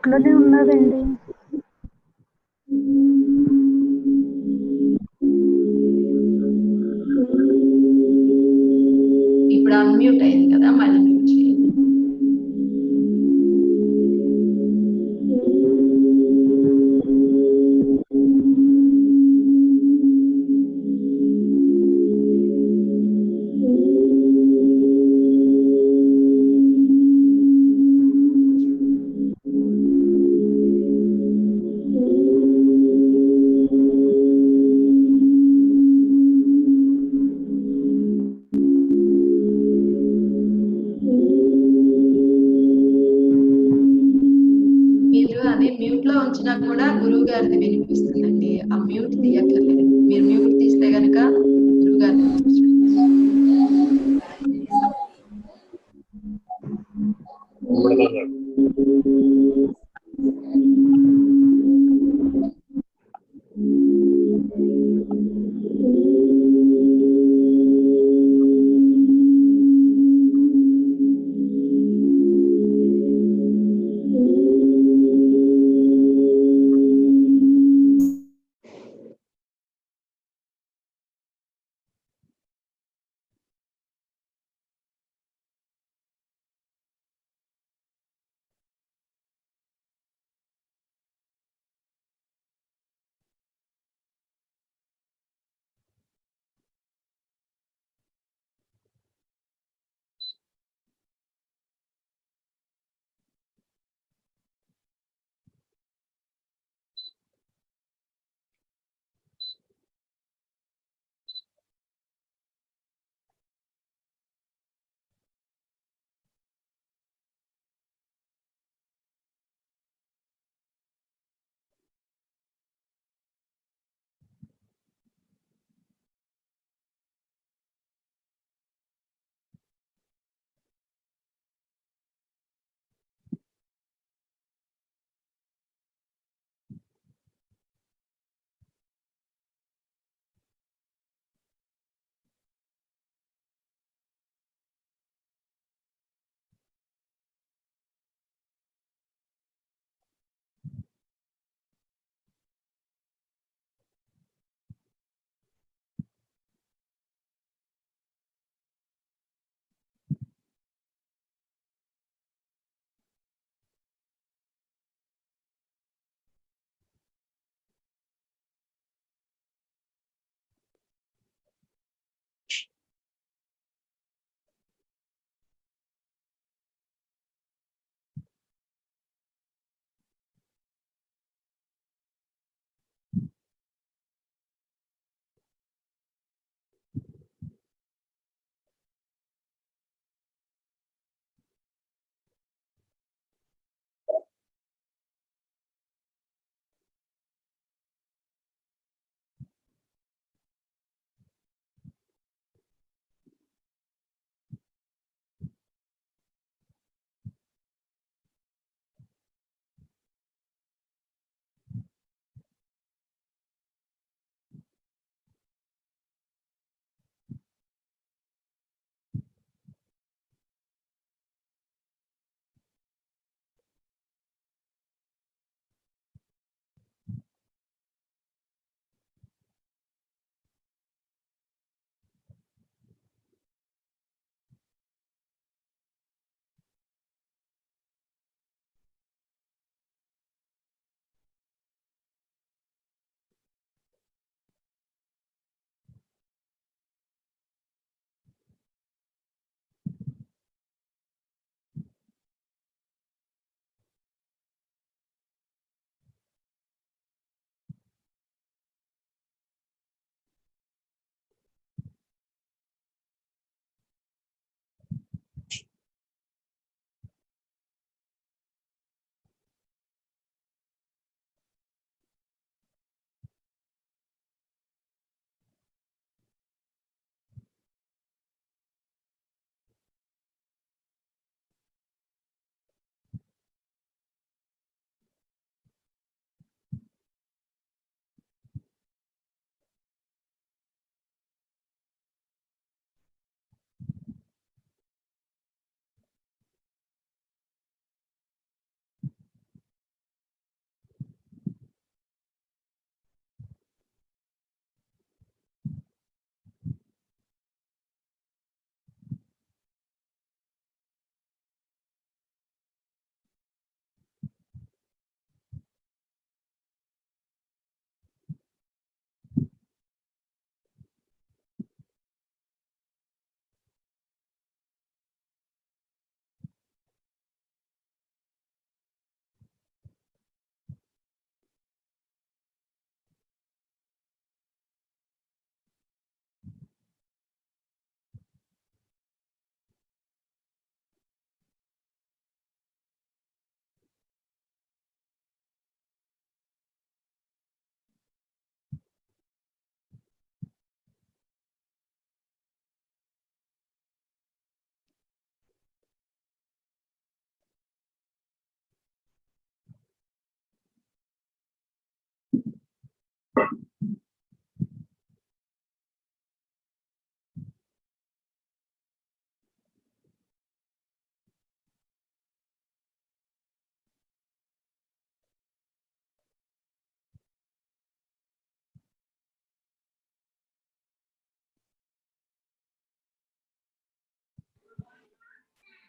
మ్యూట్‌లోనే ఉన్నారండి. ఇప్పుడు అన్‌మ్యూట్ అయింది కదా! మళ్ళీ మ్యూట్ చేయండి. మీరు అది మ్యూట్‌లో ఉంచినా కూడా గురువుగారిది వినిపిస్తుందండి. ఆ మ్యూట్ తీయక్కర్లేదు. మీరు మ్యూట్ తీస్తే గనక గురువుగారిది వినిపించదు.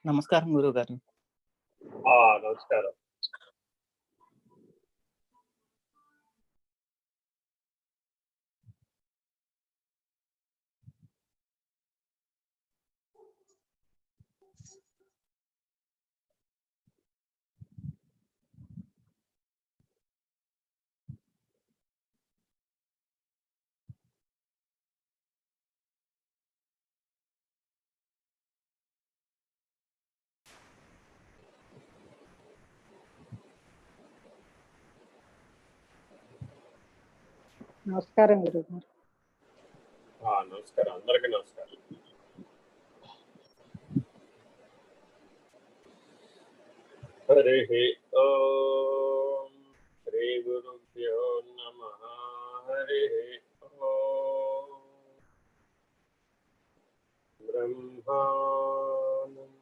నమస్కారం గురువుగారు. నమస్కారం. నమస్కారం గురుగారు. నమస్కారం, అందరికీ నమస్కారం. హరి ఓం శ్రీ గురుభ్యో నమః. హరి ఓం బ్రహ్మాణం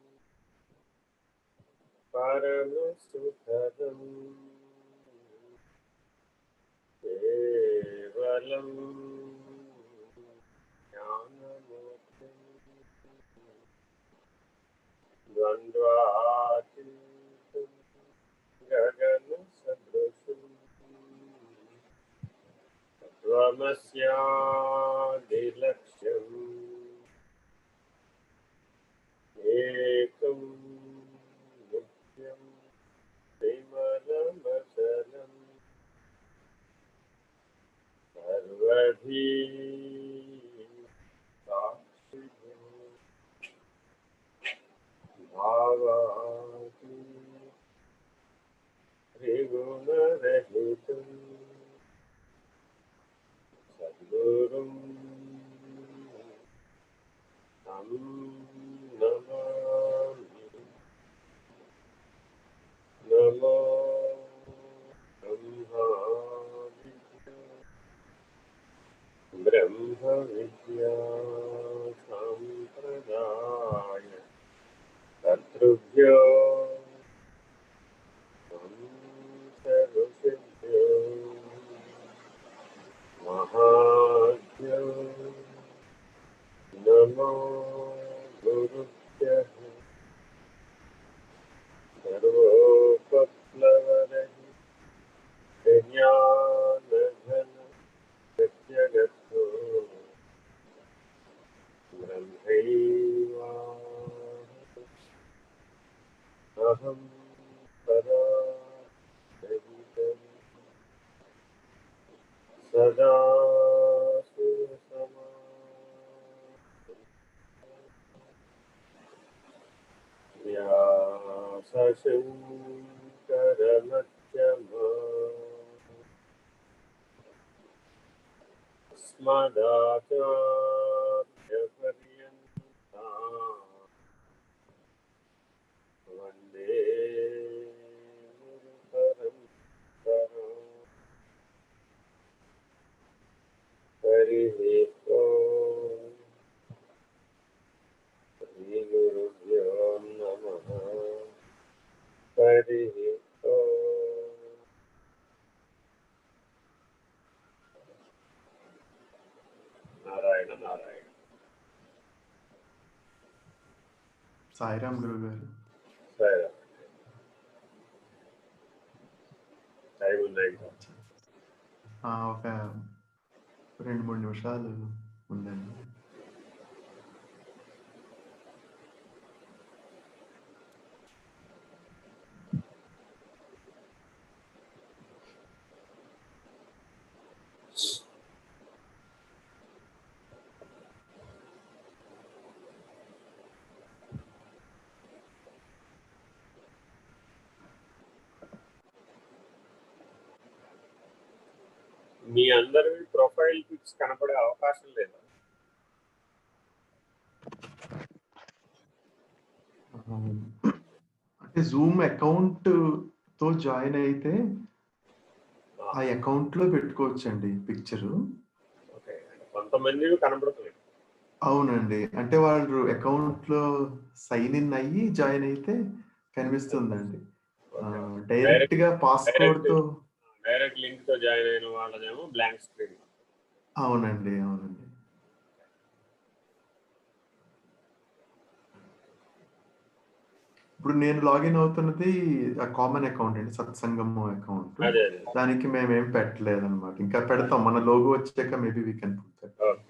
పరమసుఖదం కేవలం జ్ఞానమూర్తిం ద్వంద్వాతీతం గగన సదృశం తత్వమస్యాదిలక్ష్యం ఏకం నిత్యం విమలమచలం సర్వధీ సాక్షిభూతం భావాతి త్రిగుణరహితం సద్గురుం తం నమామి. నమో బ్రహ్మ విద్యా సంప్రదాయ కర్తృభ్యో సర్వసిద్ధ్యో మహాభ్యో నమో గురుభ్యః. సర్వోపప్లవరహిత జ్ఞానఘన సత్యగతో బ్రహ్మైవాహం పరారహితం సదా వ్యాసశంకరమధ్యమా అస్మదాచార్యపర్యంతా వందే గురుపరంపరా. హరి ఓం శ్రీ గురుభ్యో నమః. హరి ఓం. నారాయణ నారాయణ. సాయిరామ్ గురుగారు. సరే, టైం ఉన్నాయి. ఒక 2-3 నిమిషాలు ఉందండి. మీ అందరి ప్రొఫైల్ పిక్స్ కనపడే అవకాశం లేదా? అంటే జూమ్ అకౌంట్ తో జాయిన్ అయితే ఆ అకౌంట్ లో పెట్టుకోవచ్చండి పిక్చరు. ఓకే, కొంతమంది కనపడుతుంది. అవునండి, అంటే వాళ్ళు అకౌంట్ లో సైన్ ఇన్ అయ్యి జాయిన్ అయితే కనిపిస్తుందండి. డైరెక్ట్ గా పాస్కోడ్ తో డైరెక్ట్ లింక్ తో జాయిన్ అయిన వాళ్ళదేమో బ్లాంక్ స్క్రీన్. అవునండి అవునండి. ఇప్పుడు నేను లాగిన్ అవుతున్నది కామన్ అకౌంట్ అండి, సత్సంగము అకౌంట్. అదే దానికి మేమేం పెట్టలేదు అనమాట. ఇంకా పెడతాం, మన లోగో వచ్చాక maybe we can put that. Okay.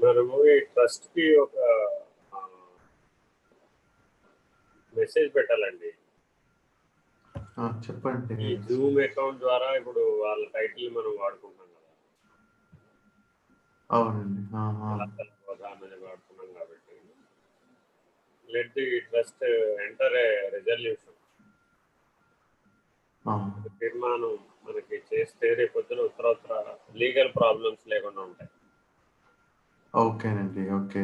మనము ఈ ట్రస్ట్ కి ఒక మెసేజ్ పెట్టాలండి. చెప్పండి. ఈ జూమ్ అకౌంట్ ద్వారా ఇప్పుడు వాళ్ళ టైటిల్ మనం వాడుకుంటున్నాం కదా. అవునండి. వాడుతున్నాం కాబట్టి let the trust enter a resolution, తీర్మానం మనకి చేస్తే రేపొద్దున ఉత్తర లీగల్ ప్రాబ్లమ్స్ లేకుండా ఉంటాయి. ఓకేనండి. ఓకే.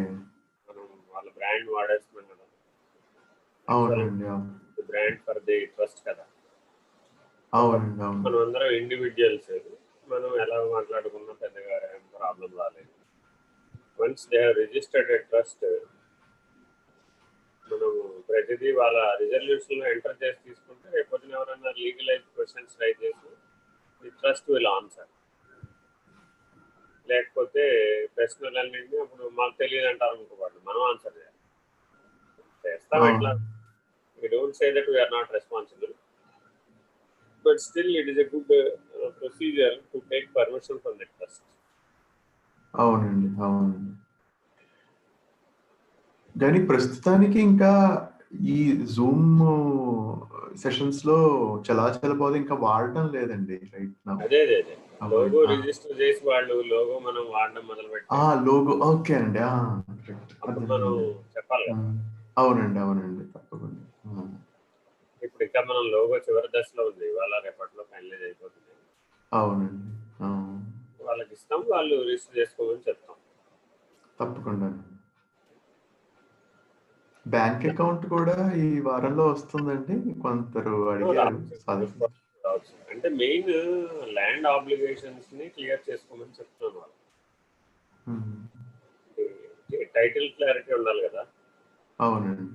మనం వాళ్ళ బ్రాండ్ వాడేస్తున్నాం కదా. అవునండి. బ్రాండ్ ఫర్ ది ట్రస్ట్ కదా. అవునండి. అవును. మనం అందరం ఇండివిజువల్స్, మనం ఎలా మాట్లాడుకున్నా పెద్దగా ఏం ప్రాబ్లం రాలేదు. Once they have registered A trust, మనం ప్రతిదీ వాళ్ళ రిజల్యూషన్ లో ఎంటర్ చేసి తీసుకుంటే రేపొద్దున ఎవరైనా లీగలైజ్ క్వశ్చన్స్ రైజ్ చేసి ది ట్రస్ట్ విల్ ఆన్సర్. లేకపోతే ప్రశ్నలన్నింటినీ అప్పుడు మాకు తెలియదు అంటారు అనుకోవాలి, మనం ఆన్సర్ చేయాలి. చేస్తాం ఎట్లా. We don't say that we are not responsible, but still it is a good procedure to take permission from the trust. అవునండి. అవునండి. కానీ ప్రస్తుతానికి ఇంకా ఈ జూమ్ సెషన్స్ లో చలాచలబోదు ఇంకా వాడటం లేదండి రైట్ నౌ. అదే లోగో రిజిస్టర్ చేసి వాళ్ళు లోగో మనం వాడడం మొదలు పెట్టారు. లోగో ఓకే అండి. అప్పుడు మనం చెప్పాలి కదా. అవునండి. అవునండి. తప్పకుండా. ఇప్పుడు ఇంకా మనం లోగో చివరి దశలో ఉంది, ఇవాళ రేపట్లో ఫైనలైజ్ అయిపోతుంది. అవునండి. వాళ్ళకి ఇస్తాం, వాళ్ళు రిజిస్టర్ చేసుకోమని చెప్తాం. తప్పకుండా. బ్యాంక్ అకౌంట్ కూడా ఈ వారంలో వస్తుందండి, కొందరు అడిగారు. అంటే మెయిన్ ల్యాండ్ ఆబ్లిగేషన్స్ ని క్లియర్ చేసుకోమని చెప్తున్నాను వాళ్ళు. టైటిల్ క్లారిటీ ఉండాలి కదా. అవునండి.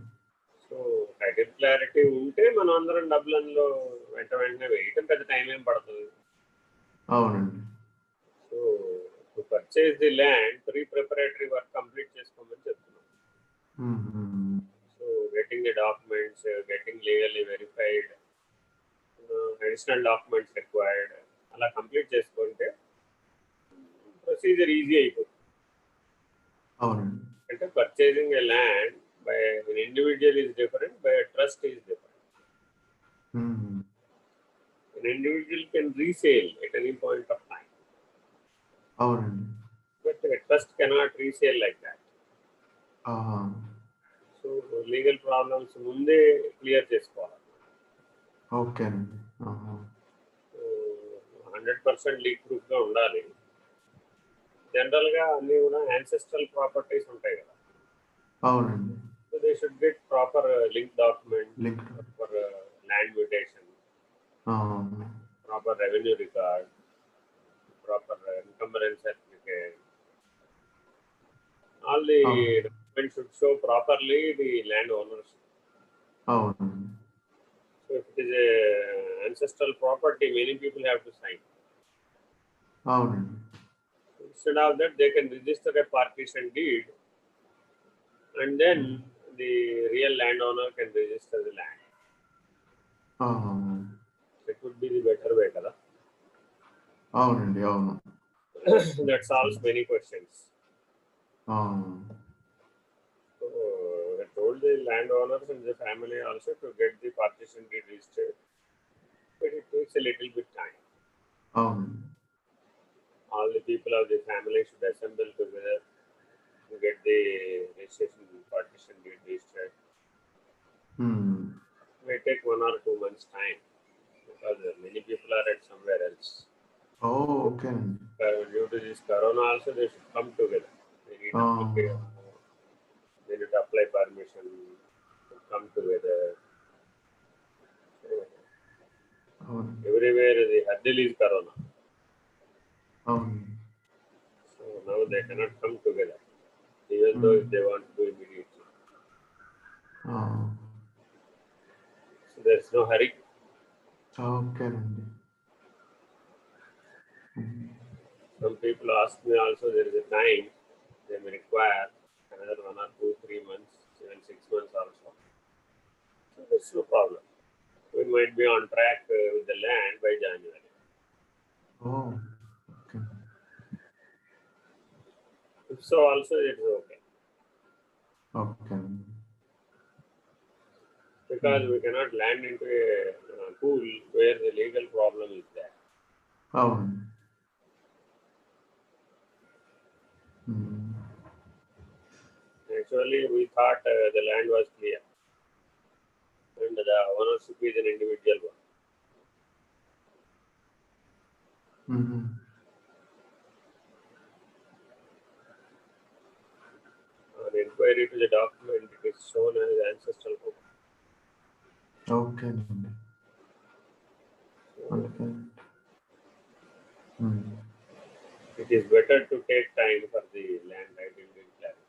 సో టైటిల్ క్లారిటీ ఉంటే మనం అందరం డబ్బులలో వెంటనే వేయటం పెద్ద టైం ఏం పడుతుంది. అవునండి. So to purchase the land pre preparatory work complete చేసుకోమని చెప్తున్నాం. So getting the documents, getting legally verified, additional documents required, అలా కంప్లీట్ చేసుకుంటే ప్రొసీజర్ ఈజీ అయిపోతుంది. అవునండి. అంటే purchasing A land by an individual is different, by a trust is different. An individual can resell at any point of time. But a trust cannot resell like that. So legal problems munde clear chesukovali. Okay. 100% leak proof ga undali. General ga anni una ancestral properties untayi kada. అవునండి. So they should get proper link document, proper land mutation, proper revenue record, proper encumbrance certificate. All the documents should show properly the land ownership. So if it is a ancestral property, many people have to sign. Instead of that, they can register a partition deed, and then the real landowner can register the land. It would be the better way, kada. That solves many questions. So I told the landowners and the family also to get the partition deed registered, but it takes a little bit time. All the people of the family should assemble together to get the registration partition deed registered. It may take 1 or 2 months time because many people are at somewhere else. Okay అండి. Due to this corona also, they should come together. They need to they need to apply permission to come together. Everywhere the hurdle is corona. So now they cannot come together, even though if they want to do immediately. So there's no hurry. Okay అండి. Some people ask me also, there is a time they may require another 1 or 2, 3 months, even 6 months also. So there's no problem. We might be on track with the land by January. Okay. If so, also it's okay. Okay. Because we cannot land into a pool where the legal problem is there. Actually, we thought the land was clear and the ownership is an individual one. On inquiry to the document, it is shown as ancestral home. Okay. It is better to take time for the land identity clarity.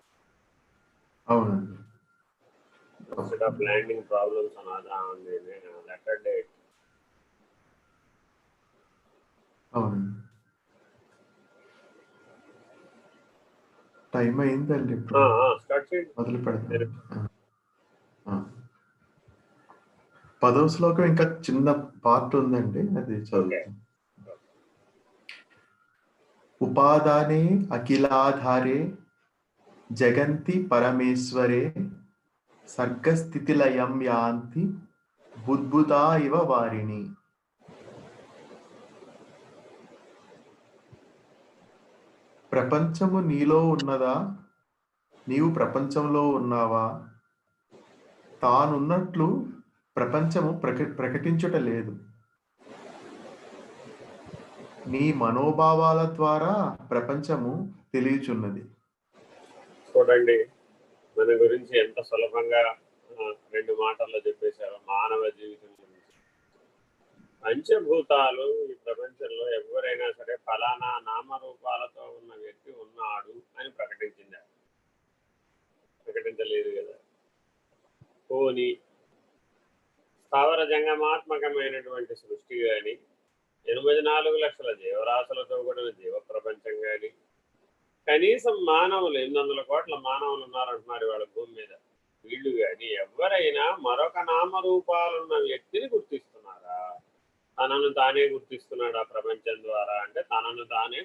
Instead of landing problems on the latter date. Time అయిందండి. మొదలు పెడతాం. 10వ శ్లోకం ఇంకా చిన్న part ఉందండి, అది చదువుతాం. ఉపాదానే అఖిలాధారే జగంతి పరమేశ్వరే సర్గస్థితిలయం యాంతి బుద్బుదా ఇవ వారిని. ప్రపంచము నీలో ఉన్నదా, నీవు ప్రపంచంలో ఉన్నావా? తానున్నట్లు ప్రపంచము ప్రకటించుట లేదు. నీ మనోభావాల ద్వారా ప్రపంచము తెలియచున్నది. చూడండి, మన గురించి ఎంత సులభంగా 2 మాటల్లో చెప్పేశారు. మానవ జీవితం గురించి, పంచభూతాలు ఈ ప్రపంచంలో ఎవరైనా సరే ఫలానా నామరూపాలతో ఉన్న వ్యక్తి ఉన్నాడు అని ప్రకటించలేదు కదా. పోనీ స్థావర జంగమాత్మకమైనటువంటి సృష్టి కానీ, 84 లక్షల జీవరాశులతో కూడిన జీవ ప్రపంచం కానీ, కనీసం మానవులు 800 కోట్ల మానవులు ఉన్నారంటున్నారు వాళ్ళ భూమి మీద, వీళ్ళు కానీ ఎవరైనా మరొక నామరూపాలున్న వ్యక్తిని గుర్తిస్తున్నారా? తనను తానే గుర్తిస్తున్నాడు ఆ ప్రపంచం ద్వారా అంటే తనను తానే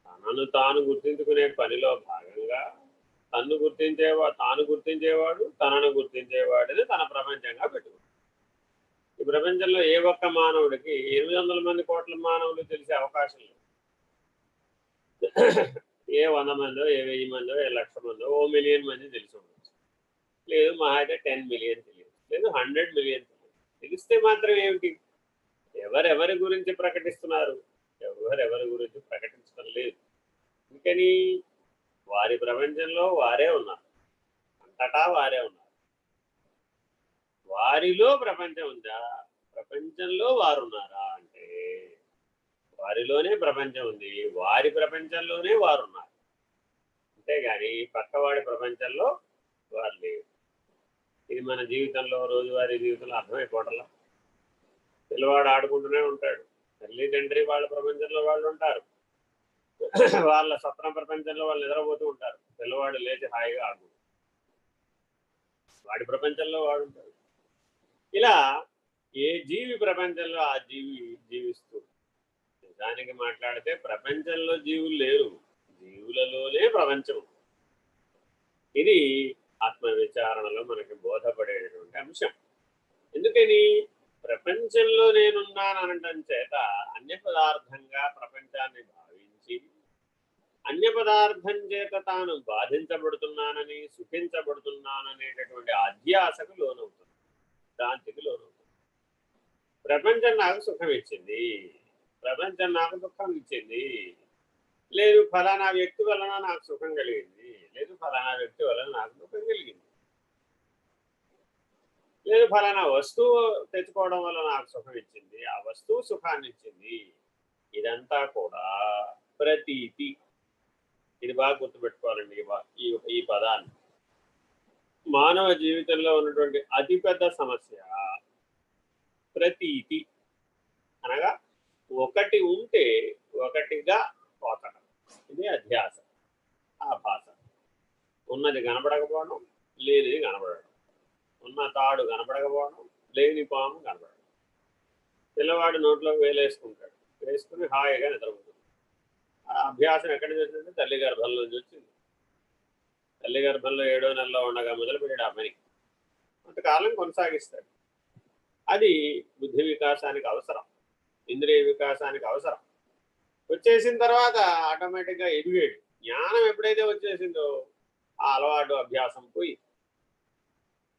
తనను తాను గుర్తించుకునే పనిలో భాగంగా తాను గుర్తించేవాడు తనను గుర్తించేవాడిని తన ప్రపంచంగా పెట్టుకుంటాడు. ఈ ప్రపంచంలో ఏ ఒక్క మానవుడికి 800 మంది కోట్ల మానవులు తెలిసే అవకాశం లేదు. ఏ 100 మందో, ఏ 1000 మందో, ఏ 1,00,000 మందో, 1 మిలియన్ మంది తెలిసి ఉండొచ్చు. లేదు మా అయితే 10 మిలియన్ తెలియదు, లేదు 100 మిలియన్ తెలియదు. తెలిస్తే మాత్రం ఏమిటి? ఎవరెవరి గురించి ప్రకటిస్తున్నారు? ఎవరెవరి గురించి ప్రకటించడం లేదు. అందుకని వారి ప్రపంచంలో వారే ఉన్నారు, అంతటా వారే ఉన్నారు. వారిలో ప్రపంచం ఉందా? ప్రపంచంలో వారు ఉన్నారా అంటే వారిలోనే ప్రపంచం ఉంది, వారి ప్రపంచంలోనే వారు ఉన్నారు. అంతేగాని పక్కవాడి ప్రపంచంలో వారు లేరు. ఇది మన జీవితంలో, రోజువారీ జీవితంలో అర్థమైపోవటంలా. పిల్లవాడు ఆడుకుంటూనే ఉంటాడు, తల్లి తండ్రి వాళ్ళ ప్రపంచంలో వాళ్ళు ఉంటారు, వాళ్ళ స్వప్న ప్రపంచంలో వాళ్ళు నిద్రపోతూ ఉంటారు. పిల్లవాడు లేచి హాయిగా ఆడుకుంటాడు, వాడి ప్రపంచంలో వాడు ఉంటాడు. ఇలా ఏ జీవి ప్రపంచంలో ఆ జీవి జీవిస్తూ. నిజానికి మాట్లాడితే ప్రపంచంలో జీవులు లేరు, జీవులలోనే ప్రపంచం. ఇది ఆత్మ విచారణలో మనకి బోధపడేటటువంటి అంశం. ఎందుకని? ప్రపంచంలో నేనున్నాననటం చేత అన్య పదార్థంగా ప్రపంచాన్ని భావించి అన్య పదార్థం చేత తాను బాధించబడుతున్నానని, సుఖించబడుతున్నాననేటటువంటి అధ్యాసకు లోనవుతుంది, శాంతికి లోనవుతుంది. ప్రపంచం నాకు సుఖం ఇచ్చింది, ప్రపంచం నాకు దుఃఖం ఇచ్చింది, లేదు ఫలానా వ్యక్తి వలన నాకు సుఖం కలిగింది, లేదు ఫలానా వ్యక్తి వలన నాకు దుఃఖం కలిగింది, లేదు ఫలానా వస్తువు తెచ్చుకోవడం వల్ల నాకు సుఖం ఇచ్చింది, ఆ వస్తువు సుఖాన్ని ఇచ్చింది. ఇదంతా కూడా ప్రతీతి. ఇది బాగా గుర్తుపెట్టుకోవాలండి ఈ పదాన్ని. మానవ జీవితంలో ఉన్నటువంటి అతిపెద్ద సమస్య ప్రతీతి, అనగా ఒకటి ఉంటే ఒకటిగా పోతడం. ఇది అధ్యాస, ఆభాస. ఉన్నది కనపడకపోవడం, లేనిది కనపడడం, ఉన్న తాడు కనపడకపోవడం, లేని పాము కనపడడం. పిల్లవాడు నోట్లో వేలేసుకుంటాడు, వేసుకుని హాయిగా నిద్రపోతుంది. ఆ అభ్యాసం ఎక్కడి నుంచి వచ్చిందంటే తల్లి గర్భంలో నుంచి వచ్చింది. తల్లి గర్భంలో 7వ నెలలో ఉండగా మొదలుపెట్టాడు ఆ పని, కొంతకాలం కొనసాగిస్తాడు. అది బుద్ధి వికాసానికి అవసరం, ఇంద్రియ వికాసానికి అవసరం. వచ్చేసిన తర్వాత ఆటోమేటిక్గా ఎదిగాడు. జ్ఞానం ఎప్పుడైతే వచ్చేసిందో ఆ అలవాటు అభ్యాసం పోయి,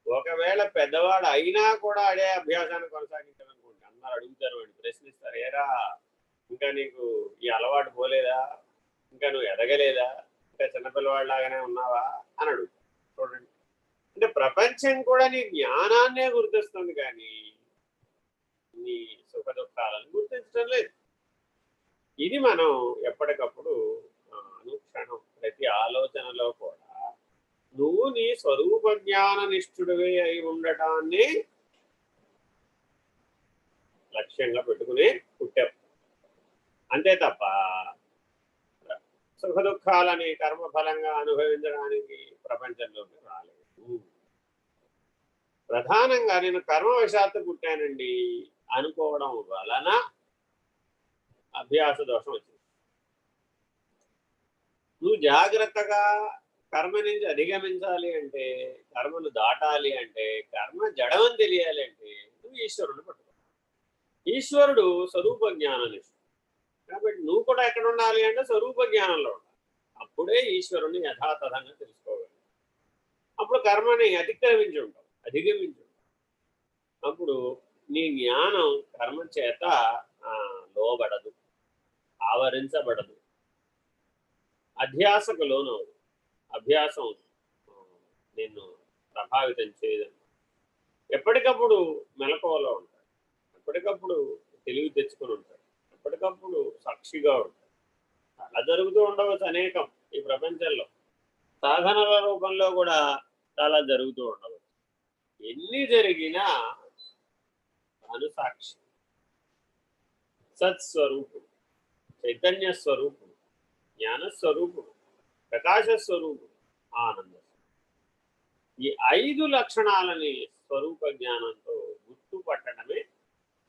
ఒకవేళ పెద్దవాడు అయినా కూడా అదే అభ్యాసాన్ని కొనసాగించాలనుకోండి, అందరూ అడుగుతారు, వాడిని ప్రశ్నిస్తారు, ఏరా ఇంకా నీకు ఈ అలవాటు పోలేదా, ఇంకా నువ్వు ఎదగలేదా, ఇంకా చిన్నపిల్లవాడిలాగానే ఉన్నావా అని అడుగుతారు. చూడండి, అంటే ప్రపంచం కూడా నీ జ్ఞానాన్నే గుర్తిస్తుంది కానీ నీ సుఖ దుఃఖాలను గుర్తించడం లేదు. ఇది మనం ఎప్పటికప్పుడు అనుక్షణం ప్రతి ఆలోచనలో కూడా నువ్వు నీ స్వరూప జ్ఞాన నిష్ఠుడివే అయి ఉండటాన్ని లక్ష్యంగా పెట్టుకుని పుట్టావు. అంతే తప్ప సుఖ దుఃఖాలని కర్మఫలంగా అనుభవించడానికి ప్రపంచంలోకి రాలేదు. ప్రధానంగా నేను కర్మవశాత్తు పుట్టానండి అనుకోవడం వలన అభ్యాస దోషం వచ్చింది. నువ్వు జాగ్రత్తగా కర్మ నుంచి అధిగమించాలి అంటే, కర్మను దాటాలి అంటే, కర్మ జడమని తెలియాలి అంటే నువ్వు ఈశ్వరుని పట్టుకో. ఈశ్వరుడు స్వరూప జ్ఞాననిష్ఠుడు కాబట్టి నువ్వు కూడా ఎక్కడ ఉండాలి అంటే స్వరూప జ్ఞానంలో ఉండాలి. అప్పుడే ఈశ్వరుని యథాతథంగా తెలుసుకోవాలి. అప్పుడు కర్మని అధిగమించి ఉంటావు. అప్పుడు నీ జ్ఞానం కర్మ చేత లోబడదు, ఆవరించబడదు, అధ్యాసకు లోనవదు. అభ్యాసం నిన్ను ప్రభావితం చేయదు. ఎప్పటికప్పుడు మెలకువలో ఉంటాడు, ఎప్పటికప్పుడు తెలివి తెచ్చుకొని ఉంటాడు, ఎప్పటికప్పుడు సాక్షిగా ఉంటాడు. అలా జరుగుతూ ఉండవచ్చు అనేకం ఈ ప్రపంచంలో. సాధనల రూపంలో కూడా చాలా జరుగుతూ ఉండవచ్చు. ఎన్ని జరిగినా తాను సాక్షి, సత్స్వరూపుడు, చైతన్య స్వరూపుడు, జ్ఞానస్వరూపుడు, ప్రకాశస్వరూపుడు, ఆనంద. ఈ 5 లక్షణాలని స్వరూప జ్ఞానంతో గుర్తుపట్టడమే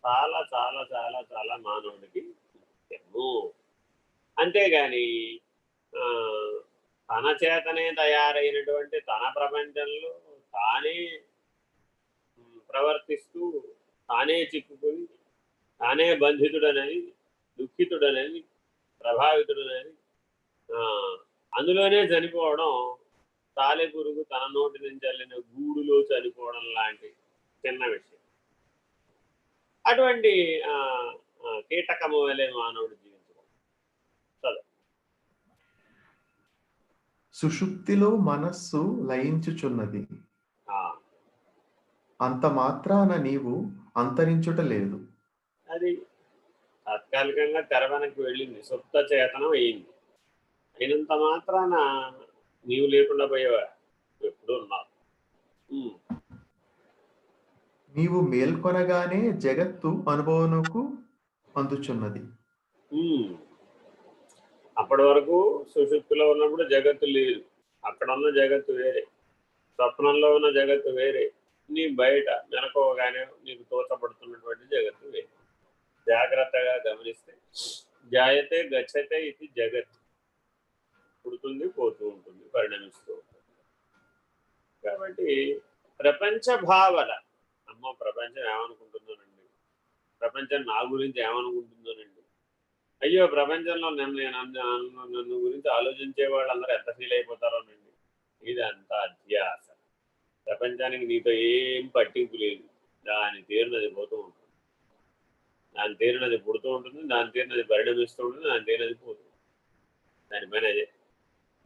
చాలా చాలా చాలా చాలా మానవుడికి ముఖ్యము. అంతేగాని తన చేతనే తయారైనటువంటి తన ప్రపంచంలో తానే ప్రవర్తిస్తూ తానే చిక్కుకుని తానే బంధితుడనని, దుఃఖితుడనని, ప్రభావితుడనని, అందులోనే చనిపోవడం తాలె పురుగు తన నోటి నుంచి వెళ్ళిన గూడులో చనిపోవడం లాంటి చిన్న విషయం. అటువంటి కీటకము వలె మానవుడు జీవించడం. చదువు. సుషుప్తిలో మనస్సు లయించుచున్నది, అంత మాత్రాన నీవు అంతరించుట లేదు. అది తాత్కాలికంగా తెరవనకి వెళ్ళింది, సుప్త చేతనం అయింది. అయినంత మాత్రాన నీవు లేకుండా పోయేవా? ఎప్పుడు ఉన్నావు. నీవు మేల్కొనగానే జగత్తు అనుభవమునకు అందుచున్నది. అప్పటి వరకు సుషుప్తిలో ఉన్నప్పుడు జగత్తు లేదు, అక్కడ ఉన్న జగత్తు వేరే, స్వప్నంలో ఉన్న జగత్తు వేరే, నీ బయట మెలకువగానే నీకు తోచపడుతున్నటువంటి జగత్తు వేరే. జాగ్రత్తగా గమనిస్తే జాయతే గచ్చతే ఇది జగత్. పుడుతుంది, పోతూ ఉంటుంది, పరిణమిస్తూ ఉంటుంది. కాబట్టి ప్రపంచ భావన, అమ్మ ప్రపంచం ఏమనుకుంటుందోనండి, ప్రపంచం నా గురించి ఏమనుకుంటుందోనండి, అయ్యో ప్రపంచంలో నన్ను గురించి ఆలోచించే వాళ్ళందరూ ఎంత ఫీల్ అయిపోతారోనండి. ఇదంతా అధ్యాస. ప్రపంచానికి నీతో ఏం పట్టింపు లేదు, దాని తీరునది పోతూ ఉంటుంది. దాని తీరినది పుడుతూ ఉంటుంది, దాని తీరినది పరిణమిస్తూ ఉంటుంది, దాని తీరినది పోతుంది. దానిపైన అదే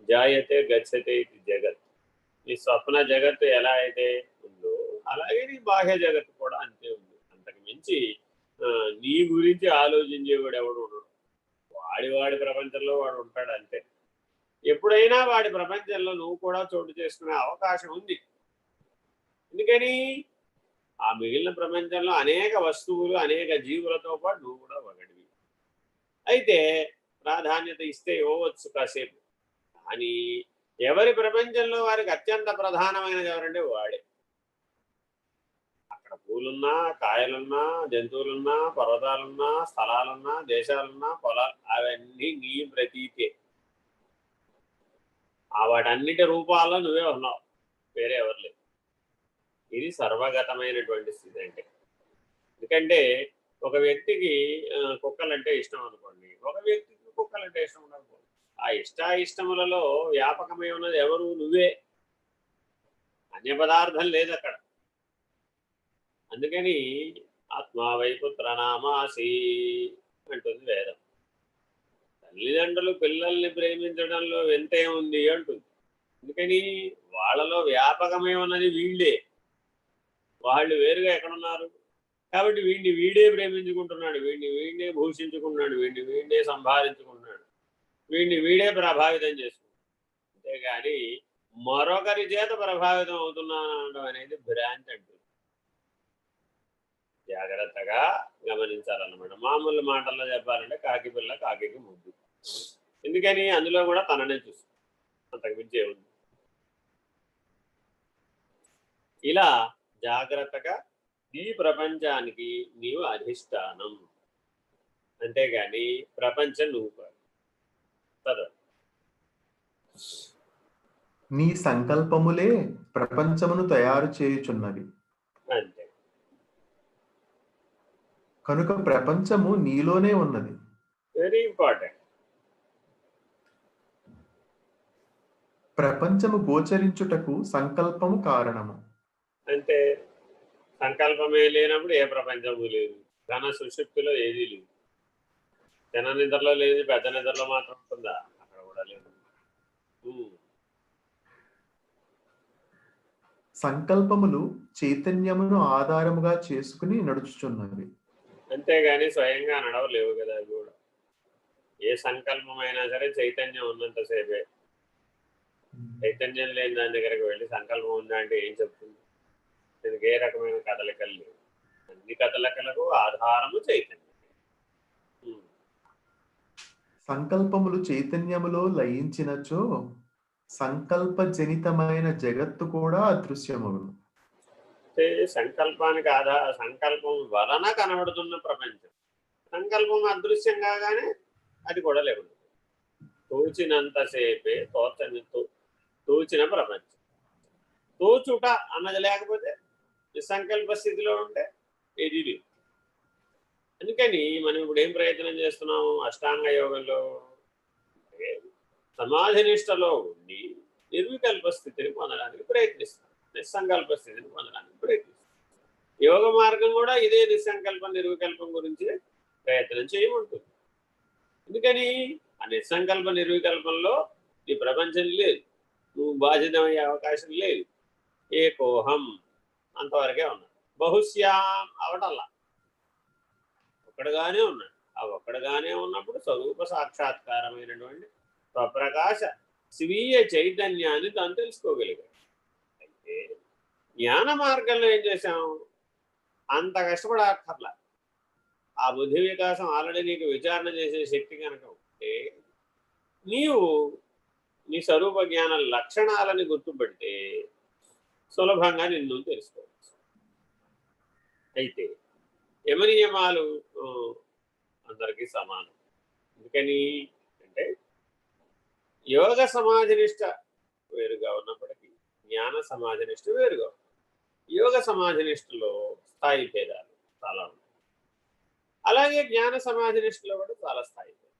జాయతే గచ్చతే ఇది జగత్. ఈ స్వప్న జగత్తు ఎలా అయితే ఉందో అలాగే నీ బాహ్య జగత్తు కూడా అంతే ఉంది. అంతకు మించి నీ గురించి ఆలోచించేవాడు ఎవడు ఉండడు. వాడి ప్రపంచంలో వాడు ఉంటాడు అంతే. ఎప్పుడైనా వాడి ప్రపంచంలో నువ్వు కూడా చోటు చేసుకునే అవకాశం ఉంది. ఎందుకని ఆ మిగిలిన ప్రపంచంలో అనేక వస్తువులు, అనేక జీవులతో పాటు నువ్వు కూడా ఒకటివి. అయితే ప్రాధాన్యత ఇస్తే ఇవ్వవచ్చు కాసేపు, కానీ ఎవరి ప్రపంచంలో వారికి అత్యంత ప్రధానమైనది ఎవరంటే వాడే. అక్కడ పూలున్నా, కాయలున్నా, జంతువులున్నా, పర్వతాలున్నా, స్థలాలున్నా, దేశాలున్నా, పొలాలు, అవన్నీ నీ ప్రతీతే. వాటన్నిటి రూపాల్లో నువ్వే ఉన్నావు, వేరే ఎవరు లేదు. ఇది సర్వగతమైనటువంటి స్థితి. అంటే ఎందుకంటే ఒక వ్యక్తికి కుక్కలంటే ఇష్టం అనుకోండి, ఒక వ్యక్తికి కుక్కలంటే ఇష్టం ఉండకపో. ఆ ఇష్టాయిష్టములలో వ్యాపకమై ఉన్నది ఎవరు? నువ్వే. అన్య పదార్థం లేదు అక్కడ. అందుకని ఆత్మావై పుత్రనామాసి అంటుంది వేదం. తల్లిదండ్రులు పిల్లల్ని ప్రేమించడంలో ఎంతే ఉంది అంటుంది. అందుకని వాళ్ళలో వ్యాపకమై ఉన్నది వీళ్ళే. వాళ్ళు వేరుగా ఎక్కడున్నారు కాబట్టి వీడిని వీడే ప్రేమించుకుంటున్నాడు, వీడిని వీడినే భూషించుకున్నాడు, వీడిని వీడినే సంభారించుకున్నాడు, వీడిని వీడే ప్రభావితం చేసుకున్నాడు. అంతేగాని మరొకరి చేత ప్రభావితం అవుతున్నాను అనేది భ్రాంతి అంటుంది. జాగ్రత్తగా గమనించాలన్నమాట. మామూలు మాటల్లో చెప్పాలంటే కాకి పిల్ల కాకి ముద్దు. ఎందుకని అందులో కూడా తననే చూస్తుంది, అంతకు మించే ఉంది. ఇలా జాగ్రత్తగా ఈ ప్రపంచానికి నీవు అధిష్టానం, అంతేగాని ప్రపంచం నువ్వు కాదు. నీ సంకల్పములే ప్రపంచమును తయారు చేయుచున్నవి. అంతే. కనుక ప్రపంచము నీలోనే ఉన్నది. Very important. ప్రపంచము గోచరించుటకు సంకల్పము కారణము. అంటే సంకల్పమే లేనప్పుడు ఏ ప్రపంచము లేదు. ఘన సుషుప్తిలో ఏదీ లేదు. చిన్న నిద్రలో లేదు, పెద్ద నిద్రలో మాత్రం ఉంటుందా? అక్కడ కూడా లేదు. సంకల్పములు చైతన్యమును ఆధారముగా చేసుకుని నడుచుచున్నవి. అంతేగాని స్వయంగా నడవలేవు కదా. అవి కూడా ఏ సంకల్పమైనా సరే చైతన్యం ఉన్నంతసేపే. చైతన్యం లేని దాని దగ్గరికి వెళ్ళి సంకల్పం ఉందా అంటే ఏం చెప్తుంది? దీనికి ఏ రకమైన కదలికలు లేవు. అన్ని కదలికలకు ఆధారము చైతన్యం. సంకల్పములు చైతన్యములో లయించినచో సంకల్పజనితమైన జగత్తు కూడా అదృశ్యమగును. సంకల్పానికి సంకల్పం వలన కనబడుతున్న ప్రపంచం. సంకల్పం అదృశ్యం కాగానే అది కూడా లేకుండా తోచినంతసేపే తోచిన ప్రపంచం. తోచుట అన్నది లేకపోతే నిస్సంకల్ప స్థితిలో ఉంటే ఏది లేదు. అందుకని మనం ఇప్పుడు ఏం ప్రయత్నం చేస్తున్నాము? అష్టాంగ యోగంలో సమాధి నిష్టలో ఉండి నిర్వికల్ప స్థితిని పొందడానికి ప్రయత్నిస్తాం, నిస్సంకల్ప స్థితిని పొందడానికి ప్రయత్నిస్తాం. యోగ మార్గం కూడా ఇదే నిస్సంకల్పం నిర్వికల్పం గురించి ప్రయత్నం చేయమంటుంది. ఎందుకని ఆ నిస్సంకల్ప నిర్వికల్పంలో ఈ ప్రపంచం లేదు, నువ్వు బాధితమయ్యే అవకాశం లేదు. ఏకోహం అంతవరకే ఉన్నాడు. బహుశ్యాం అవటల్లా ఒక్కడుగానే ఉన్నాడు. ఆ ఒక్కడుగానే ఉన్నప్పుడు స్వరూప సాక్షాత్కారమైనటువంటి స్వప్రకాశ స్వీయ చైతన్యాన్ని తాను తెలుసుకోగలిగాడు. అయితే జ్ఞాన మార్గంలో ఏం చేశాం? అంత కష్టపడక్కర్లా. ఆ బుద్ధి వికాసం ఆల్రెడీ నీకు విచారణ చేసే శక్తి కనుక ఉంటే నీవు నీ స్వరూప జ్ఞాన లక్షణాలని గుర్తుపెడితే సులభంగా నిన్ను తెలుసుకోవచ్చు. అయితే యమనియమాలు అందరికీ సమానం. ఎందుకని అంటే యోగ సమాధినిష్ట వేరుగా ఉన్నప్పటికీ జ్ఞాన సమాధినిష్ట వేరుగా. యోగ సమాధినిష్టలో స్థాయి భేదాలు చాలా ఉన్నాయి. అలాగే జ్ఞాన సమాధినిష్టలో కూడా చాలా స్థాయి భేదాలు.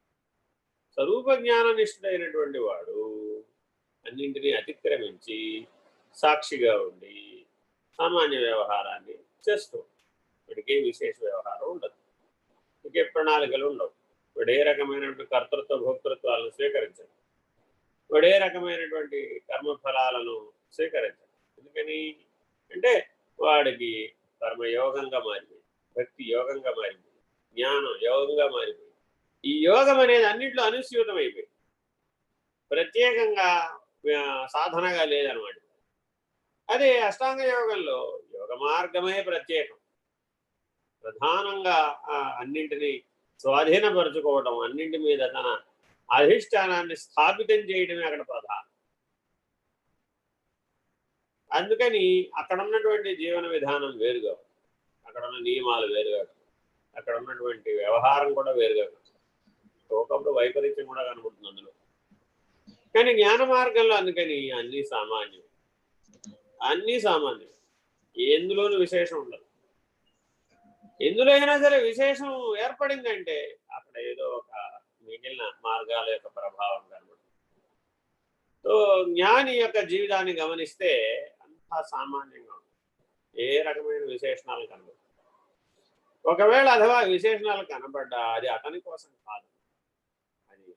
స్వరూప జ్ఞాననిష్ఠుడైనటువంటి వాడు అన్నింటినీ అతిక్రమించి సాక్షిగా ఉండి సామాన్య వ్యవహారాన్ని చేస్తూ వాడికి విశేష వ్యవహారం ఉండదు. ఇంకే ప్రణాళికలు ఉండవు. వాడు ఏ రకమైనటువంటి కర్తృత్వ భోక్తృత్వాలను స్వీకరించడు. వాడు ఏ రకమైనటువంటి కర్మఫలాలను స్వీకరించడు. ఎందుకని అంటే వాడికి కర్మయోగంగా మారిపోయింది, భక్తి యోగంగా మారిపోయింది, జ్ఞానం యోగంగా మారిపోయింది. ఈ యోగం అనేది అన్నింటిలో అనుస్యూతం అయిపోయింది, ప్రత్యేకంగా సాధనగా లేదనమాట. అదే అష్టాంగ యోగంలో యోగ మార్గమే ప్రత్యేకం. ప్రధానంగా అన్నింటినీ స్వాధీనపరుచుకోవడం, అన్నింటి మీద తన అధిష్టానాన్ని స్థాపితం చేయడమే అక్కడ ప్రధానం. అందుకని అక్కడ ఉన్నటువంటి జీవన విధానం వేరుగా, అక్కడ ఉన్న నియమాలు వేరుగా, అక్కడ ఉన్నటువంటి వ్యవహారం కూడా వేరుగా, ఒకప్పుడు వైపరీత్యం కూడా కనబడుతుంది అందులో. కానీ జ్ఞాన మార్గంలో అందుకని అన్నీ సామాన్యం, అన్నీ సామాన్యం, ఎందులోనూ విశేషం ఉండదు. ఎందులో అయినా సరే విశేషం ఏర్పడిందంటే అక్కడ ఏదో ఒక మిగిలిన మార్గాల యొక్క ప్రభావం కనబడుతుంది. సో జ్ఞాని యొక్క జీవితాన్ని గమనిస్తే అంతా సామాన్యంగా ఉంటుంది, ఏ రకమైన విశేషణాలు కనబడుతుంది. ఒకవేళ అథవా విశేషణాలు కనబడ్డా అది అతని కోసం కాదు, అది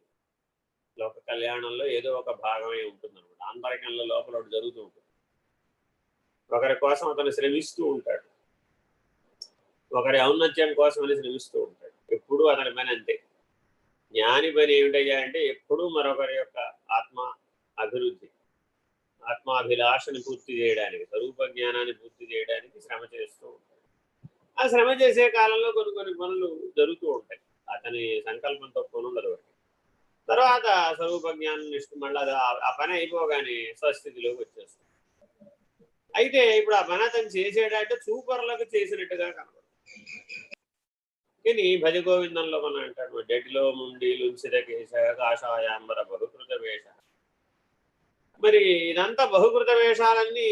లోక కళ్యాణంలో ఏదో ఒక భాగమే ఉంటుంది అనమాట. ఆంతరికంలో లోపల ఒకటి జరుగుతూ ఉంటుంది. ఒకరి కోసం అతను శ్రమిస్తూ ఉంటాడు, ఒకరి ఔన్నత్యం కోసం అని శ్రమిస్తూ ఉంటాడు. ఎప్పుడూ అతని పని అంతే. జ్ఞాని పని ఏమిటయ్యా అంటే ఎప్పుడూ మరొకరి యొక్క ఆత్మ అభివృద్ధి, ఆత్మాభిలాషని పూర్తి చేయడానికి, స్వరూప జ్ఞానాన్ని పూర్తి చేయడానికి శ్రమ చేస్తూ ఉంటాడు. ఆ శ్రమ చేసే కాలంలో కొన్ని కొన్ని పనులు జరుగుతూ ఉంటాయి, అతని సంకల్పంతో పనుండదు. తర్వాత స్వరూప జ్ఞానం మళ్ళీ ఆ పని అయిపోగానే స్వస్థితిలోకి వచ్చేస్తుంది. అయితే ఇప్పుడు ఆ పని అతను చేసేటంటే చూపర్లకు చేసినట్టుగా కనబడుతుంది. కానీ భజ గోవిందంలో మనం అంటాడు, డెటిలో ముండి లుంసిద కేశ కాషాయాంబర బహుకృత వేష. మరి ఇదంతా బహుకృత వేషాలన్నీ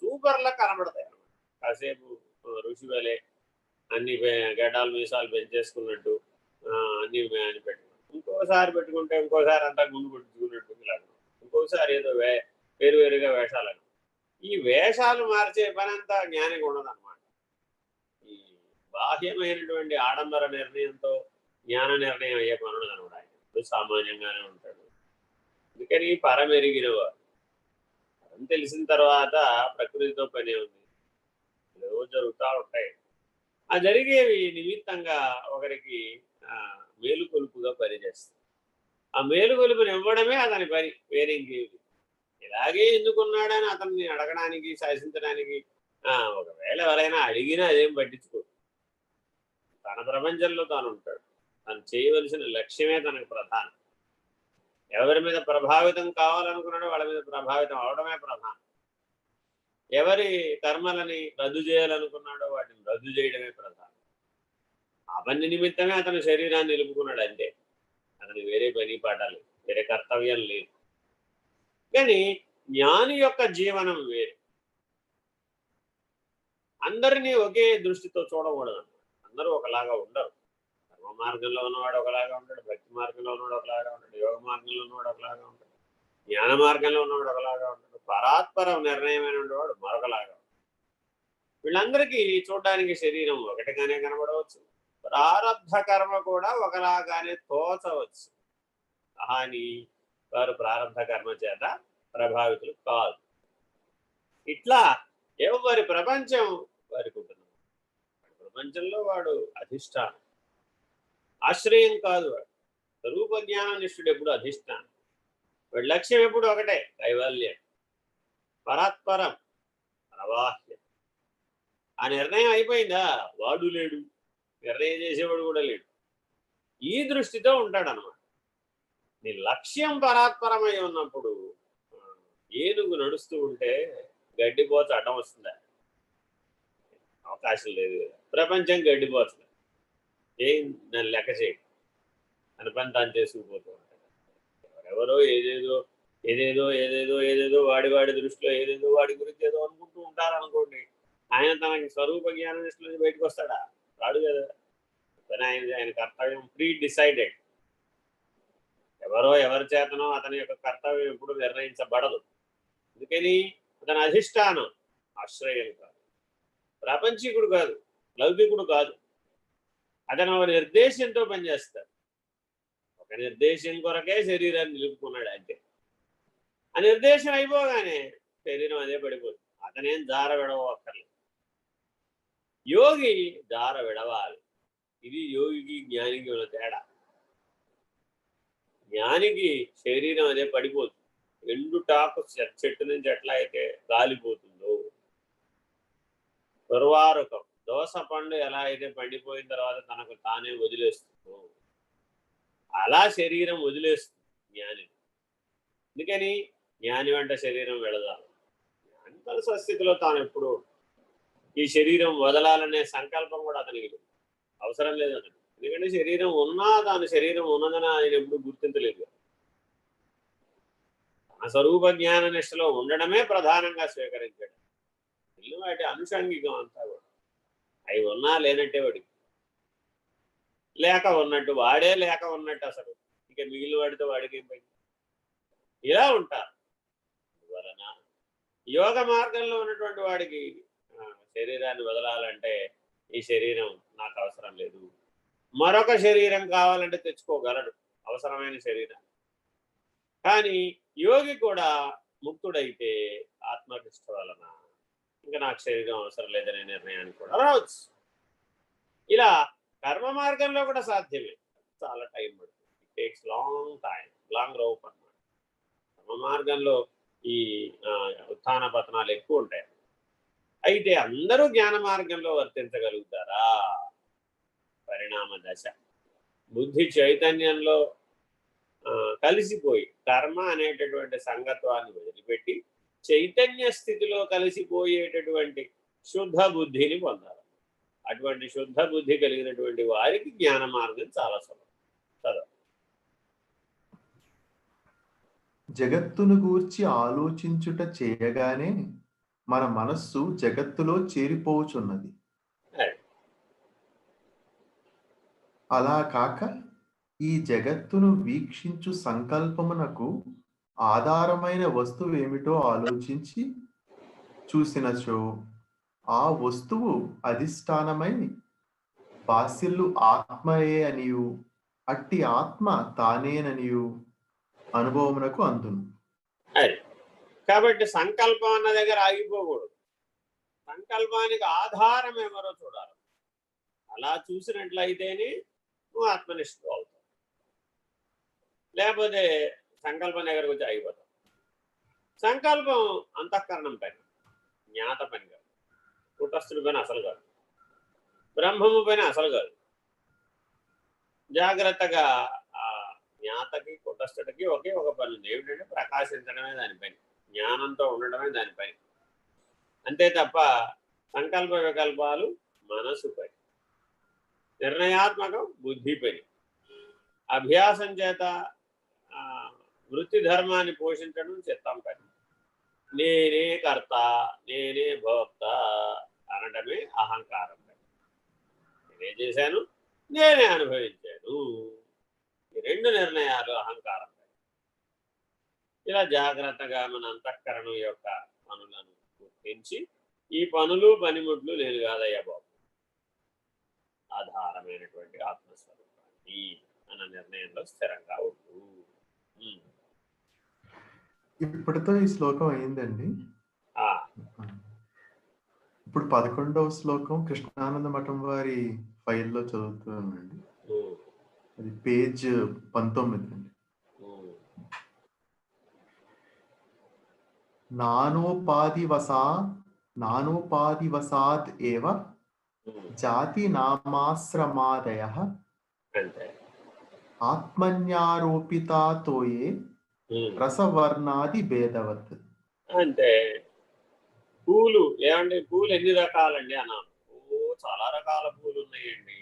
చూపర్లకు కనబడతాయి అన్నమాట. కాసేపు ఋషి వలె అన్ని గడ్డాలు మీసాలు పెంచేసుకున్నట్టు అన్ని అని పెట్టుకున్నాడు, ఇంకోసారి పెట్టుకుంటే ఇంకోసారి అంతా గుండు పెట్టుకున్నట్టు ఇలాగ, ఇంకోసారి ఏదో వేరువేరుగా వేషాలు. ఈ వేషాలు మార్చే పని అంతా జ్ఞానికి ఉండదన్నమాట. ఈ బాహ్యమైనటువంటి ఆడంబర నిర్ణయంతో జ్ఞాన నిర్ణయం అయ్యే పనులు అనమాట. ఆయన సామాన్యంగానే ఉంటాడు. అందుకని పరమెరిగినవారు, పరం తెలిసిన తర్వాత ప్రకృతితో పనే ఉంది, ఏదో జరుగుతూ ఉంటాయి. ఆ జరిగేవి నిమిత్తంగా ఒకరికి మేలుకొలుపుగా పనిచేస్తుంది. ఆ మేలుకొలుపుని ఇవ్వడమే అతని పని, వేరే ఇంకేది. ఇలాగే ఎందుకున్నాడని అతన్ని అడగడానికి, శాసించడానికి ఒకవేళ ఎవరైనా అడిగినా అదేం పట్టించుకోడు. తన ప్రపంచంలో తాను ఉంటాడు. తను చేయవలసిన లక్ష్యమే తనకు ప్రధానం. ఎవరి మీద ప్రభావితం కావాలనుకున్నాడో వాళ్ళ మీద ప్రభావితం అవడమే ప్రధానం. ఎవరి కర్మలని రద్దు చేయాలనుకున్నాడో వాటిని రద్దు చేయడమే ప్రధానం. ఆ పని నిమిత్తమే అతను శరీరాన్ని నిలుపుకున్నాడు అంతే. అతను వేరే పని పాఠాలు, వేరే కర్తవ్యం లేదు. కానీ జ్ఞాని యొక్క జీవనం వేరే. అందరినీ ఒకే దృష్టితో చూడకూడదు. అందరూ ఒకలాగా ఉండరు. కర్మ మార్గంలో ఉన్నవాడు ఒకలాగా ఉంటాడు, భక్తి మార్గంలో ఉన్నవాడు ఒకలాగా ఉంటాడు, యోగ మార్గంలో ఉన్నవాడు ఒకలాగా ఉంటాడు, జ్ఞాన మార్గంలో ఉన్నవాడు ఒకలాగా ఉంటాడు, పరాత్పర నిర్ణయమైన వాడు మరొకలాగా ఉంటాడు. వీళ్ళందరికీ చూడడానికి శరీరం ఒకటిగానే కనబడవచ్చు, ప్రారబ్ధ కర్మ కూడా ఒకలాగానే తోచవచ్చు. కానీ వారు ప్రారంభ కర్మ చేత ప్రభావితులు కాదు. ఇట్లా ఎవరి ప్రపంచం వారికి ఉంటుంది. ప్రపంచంలో వాడు అధిష్టానం, ఆశ్రయం కాదు. వాడు స్వరూప జ్ఞాననిష్ఠుడు ఎప్పుడు అధిష్టానం. వాడి లక్ష్యం ఎప్పుడు ఒకటే, కైవల్యం, పరాత్పరం, ప్రవాహ్యం. ఆ నిర్ణయం అయిపోయిందా, వాడు లేడు, నిర్ణయం చేసేవాడు కూడా లేడు. ఈ దృష్టితో ఉంటాడనమాట. నీ లక్ష్యం పరాత్పరమై ఉన్నప్పుడు ఏనుగు నడుస్తూ ఉంటే గడ్డిపోత అడ్డం వస్తుందా? అవకాశం లేదు. ప్రపంచం గడ్డిపోతుంది, ఏం దాన్ని లెక్క చేయడం, తన పని తాను చేసుకుపోతూ ఉంటాడు. ఎవరెవరో ఏదేదో ఏదేదో ఏదేదో ఏదేదో వాడి దృష్టిలో ఏదేదో వాడి గురించి ఏదో అనుకుంటూ ఉంటారనుకోండి. ఆయన తనకి స్వరూప జ్ఞాన దృష్టిలో బయటకు వస్తాడా? రాడు కదా. కానీ ఆయన కర్తవ్యం ప్రీ డిసైడెడ్. ఎవరో ఎవరి చేతనో అతని యొక్క కర్తవ్యం ఎప్పుడు నిర్ణయించబడదు. అందుకని అతని అధిష్టానం ఆశ్రయం కాదు, ప్రాపంచికుడు కాదు, లౌకికుడు కాదు. అతను ఒక నిర్దేశంతో పనిచేస్తాడు. ఒక నిర్దేశం కొరకే శరీరాన్ని నిలుపుకున్నాడు అంతే. ఆ నిర్దేశం అయిపోగానే శరీరం అదే పడిపోతుంది. అతనేం దార విడవక్కర్లేదు. యోగి దార విడవాలి. ఇది యోగికి జ్ఞానికి ఉన్న తేడా. జ్ఞానికి శరీరం అదే పడిపోతుంది. ఎండుటాకు చెట్టు నుంచి ఎట్లా అయితే గాలిపోతుందో, దుర్వారుకం దోస పండు ఎలా అయితే పండిపోయిన తర్వాత తనకు తానే వదిలేస్తుందో అలా శరీరం వదిలేస్తుంది జ్ఞాని. అందుకని జ్ఞాని వెంట శరీరం వెళదాలి. జ్ఞాని తన స్వస్థితిలో తాను ఎప్పుడు ఈ శరీరం వదలాలనే సంకల్పం కూడా అతనికి అవసరం లేదు అతను. ఎందుకంటే శరీరం ఉన్నా తాను శరీరం ఉన్నదని ఆయన ఎప్పుడు గుర్తించలేదు. తన స్వరూప జ్ఞాన నిష్టలో ఉండడమే ప్రధానంగా స్వీకరించాడు. ఇల్లు వాటి అనుషంగికం అంతా కూడా అవి ఉన్నా లేనట్టే వాడికి, లేక ఉన్నట్టు వాడే లేక ఉన్నట్టు అసలు ఇక మిగిలిన వాడితో వాడికి ఏం పని. ఇలా ఉంటారు. అందువలన యోగ మార్గంలో ఉన్నటువంటి వాడికి శరీరాన్ని వదలాలంటే ఈ శరీరం నాకు అవసరం లేదు, మరొక శరీరం కావాలంటే తెచ్చుకోగలడు అవసరమైన శరీరం. కానీ యోగి కూడా ముక్తుడైతే ఆత్మనిష్ట వలన ఇంకా నాకు శరీరం అవసరం లేదనే నిర్ణయానికి కూడా రావచ్చు. ఇలా కర్మ మార్గంలో కూడా సాధ్యమే. చాలా టైం పడుతుంది. ఇట్ టేక్స్ లాంగ్ రోప్ అన్నమాట. కర్మ మార్గంలో ఈ ఉత్థాన పతనాలు ఎక్కువ ఉంటాయి. అయితే అందరూ జ్ఞాన మార్గంలో వర్తించగలుగుతారా? పరిణామ దశ. బుద్ధి చైతన్యంలో కలిసిపోయి కర్మ అనేటటువంటి సంగత్వాన్ని వదిలిపెట్టి చైతన్య స్థితిలో కలిసిపోయేటటువంటి శుద్ధ బుద్ధిని పొందాలి. అటువంటి శుద్ధ బుద్ధి కలిగినటువంటి వారికి జ్ఞాన మార్గం చాలా సులభం. జగత్తును గూర్చి ఆలోచించుట చేయగానే మన మనస్సు జగత్తులో చేరిపోవచ్చున్నది. అలా కాక ఈ జగత్తును వీక్షించు సంకల్పమునకు ఆధారమైన వస్తువు ఏమిటో ఆలోచించి చూసినచో ఆ వస్తువు అధిష్టానమై బాసిల్లు ఆత్మయే అనియు అట్టి ఆత్మ తానేననియు అనుభవమునకు అందును. కాబట్టి సంకల్పం అన్న దగ్గర ఆగిపోకూడదు. సంకల్పానికి ఆధారం ఎవరో చూడాలి. అలా చూసినట్లయితేనే నువ్వు ఆత్మనిష్ఠ అవుతావు. లేకపోతే సంకల్పం దగ్గరకు వచ్చి ఆగిపోతావు. సంకల్పం అంతఃకరణం పని, జ్ఞాత పని కాదు. కుటస్థుడి పని అసలు కాదు. బ్రహ్మము పని అసలు కాదు. జాగ్రత్తగా ఆ జ్ఞాతకి కుటస్థుడికి ఒకే ఒక పని ఉంది. ఏమిటంటే ప్రకాశించడమే దాని పని, జ్ఞానంతో ఉండడమే దాని పని. అంతే తప్ప సంకల్ప వికల్పాలు మనసు పని, నిర్ణయాత్మకం బుద్ధి పని. అభ్యాసం చేత వృత్తి ధర్మాన్ని పోషించడం చిత్తం పని. నేనే కర్త, నేనే భోక్త అనడమే అహంకారం పని. నేనే చేశాను, నేనే అనుభవించాను. ఈ రెండు నిర్ణయాలు అహంకారం పని. ఇలా జాగ్రత్తగా మన అంతఃకరణం యొక్క పనులను గుర్తించి ఈ పనులు పనిముట్లు నేను కాదయ్యా బాబు, ఆధారమైనటువంటి ఆత్మస్వరూపాన్ని అన్న నిర్ణయంలో స్థిరంగా ఉండు. ఇప్పటితో ఈ శ్లోకం అయిందండి. ఇప్పుడు 11వ శ్లోకం కృష్ణానంద మఠం వారి ఫైల్లో చదువుతున్నానండి. అది పేజ్ 19 అండి. నానోపాధివసాద్ ఏవ జాతి నామాశ్రమాదయః ఆత్మన్యారోపితాతోయే రసవర్ణాది భేదవత్. అంటే పూలు ఏమండి, పూలు ఎన్ని రకాలండి అన్నాను. చాలా రకాల పూలు ఉన్నాయండి.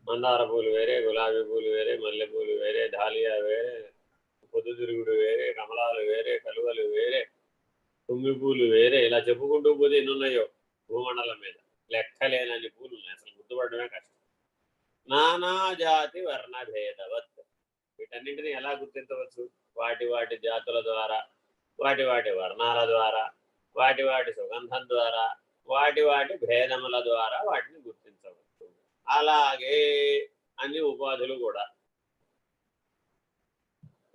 మందార పూలు వేరే, గులాబీ పూలు వేరే, మల్లె పూలు వేరే, డాలియా వేరే, పొద్దుతిరుగుడు వేరే, కమలాలు వేరే, కలువలు వేరే, తుమ్మి పూలు వేరే, ఇలా చెప్పుకుంటూ పోతే ఎన్ని ఉన్నాయో భూమండలం మీద. లెక్కలేనన్ని పూలు ఉన్నాయి, అసలు గుర్తుపడమే కష్టం. నానా జాతి వర్ణ భేదవత్. వీటన్నింటినీ ఎలా గుర్తించవచ్చు? వాటి వాటి జాతుల ద్వారా, వాటి వాటి వర్ణాల ద్వారా, వాటి వాటి సుగంధం ద్వారా, వాటి వాటి భేదముల ద్వారా వాటిని గుర్తించవచ్చు. అలాగే అన్ని ఉపాధులు కూడా.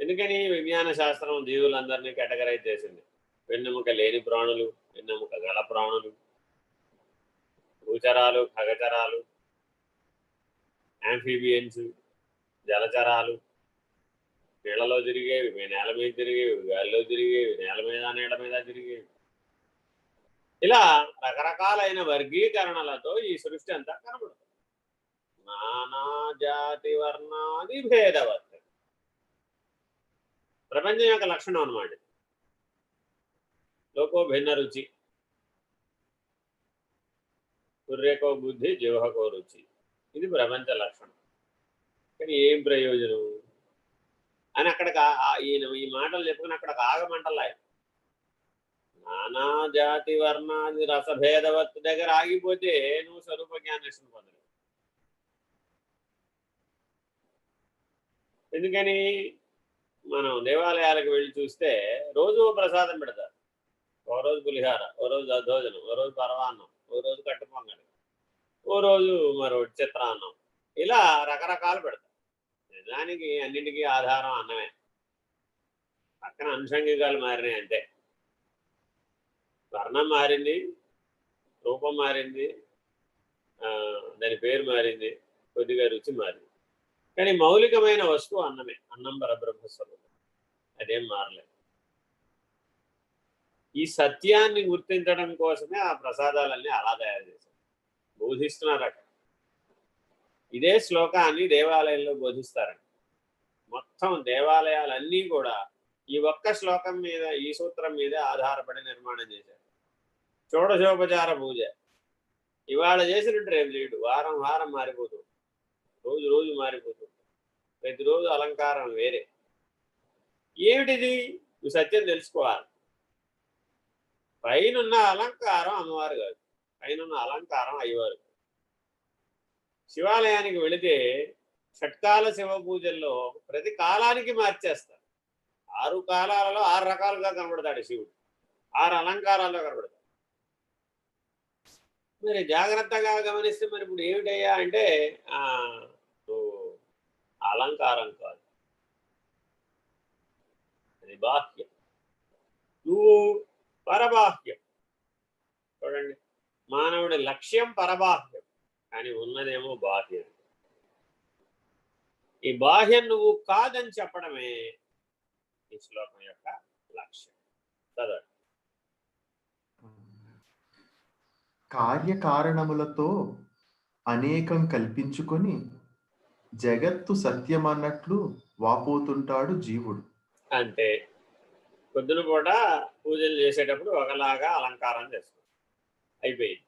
ఎందుకని విజ్ఞాన శాస్త్రం జీవులందరినీ కేటగరైజ్ చేసింది. వెన్నెముక లేని ప్రాణులు, వెన్నెముక గల ప్రాణులు, భూచరాలు, ఖగచరాలు, యాంఫీబియన్స్, జలచరాలు, నీళ్లలో తిరిగేవి, నేల మీద తిరిగేవి, గాలిలో తిరిగేవి, నేల మీద నీళ్ళ మీద తిరిగేవి. ఇలా రకరకాలైన వర్గీకరణలతో ఈ సృష్టి అంతా కనబడుతుంది. నానా జాతి వర్ణాది భేదవత్ ప్రపంచం యొక్క లక్షణం అన్నమాట. లోకో భిన్న రుచి, కుర్రేకో బుద్ధి, జిహ్వకో రుచి. ఇది ప్రపంచ లక్షణం. కానీ ఏం ప్రయోజనం అని అక్కడికి ఈ మాటలు చెప్పుకుని అక్కడికి ఆగమంటలే. నానా జాతి వర్ణాది రసభేదవత్ దగ్గర ఆగిపోతే నువ్వు స్వరూప జ్ఞానేశ్వరం పొందలేవు. ఎందుకని మనం దేవాలయాలకు వెళ్ళి చూస్తే రోజు ప్రసాదం పెడతారు. ఓ రోజు పులిహార, ఓ రోజు దద్దోజనం, ఓ రోజు పరవాన్నం, ఓ రోజు కట్టు పొంగలి, ఓ రోజు మరో చిత్రాన్నం, ఇలా రకరకాలు పెడతారు. నిజానికి అన్నింటికీ ఆధారం అన్నమే. పక్కన అనుషంగికాలు మారినాయి అంతే. వర్ణం మారింది, రూపం మారింది, దాని పేరు మారింది, కొద్దిగా రుచి మారింది. కానీ మౌలికమైన వస్తువు అన్నమే. అన్నం పరబ్రహ్మస్వరూపం, అదేం మారలేదు. ఈ సత్యాన్ని గుర్తించడం కోసమే ఆ ప్రసాదాలన్నీ అలా తయారు చేశారు, బోధిస్తున్నారు అక్కడ. ఇదే శ్లోకాన్ని దేవాలయంలో బోధిస్తారండి. మొత్తం దేవాలయాలన్నీ కూడా ఈ ఒక్క శ్లోకం మీద, ఈ సూత్రం మీద ఆధారపడి నిర్మాణం చేశారు. షోడశోపచార పూజ ఇవాళ చేసినట్టు రేపు చేయడు, వారం వారం మారిపోతుంది, రోజు రోజు మారిపోతుంది, ప్రతిరోజు అలంకారం వేరే. ఏమిటిది? నువ్వు సత్యం తెలుసుకోవాలి. పైనున్న అలంకారం అమ్మవారు కాదు, పైనున్న అలంకారం అయ్యవారు. శివాలయానికి వెళితే షట్కాల శివ పూజల్లో ప్రతి కాలానికి మార్చేస్తారు. 6 కాలాలలో 6 రకాలుగా కనబడతాడు శివుడు, 6 అలంకారాల్లో కనబడతాడు. మరి జాగ్రత్తగా గమనిస్తే మరి ఇప్పుడు ఏమిటయ్యా అంటే అలంకారం కాదు, అది బాహ్యం, నువ్వు పరబాహ్యం. చూడండి, మానవుడి లక్ష్యం పరబాహ్యం, కానీ ఉన్నదేమో బాహ్యం. ఈ బాహ్యం నువ్వు కాదని చెప్పడమే ఈ శ్లోకం యొక్క లక్ష్యం. చదవండి. కార్యకారణములతో అనేకం కల్పించుకొని జగత్తు సత్యమన్నట్లు వాపోతుంటాడు జీవుడు. అంటే పొద్దున పూట పూజలు చేసేటప్పుడు ఒకలాగా అలంకారం చేస్తాడు, అయిపోయింది.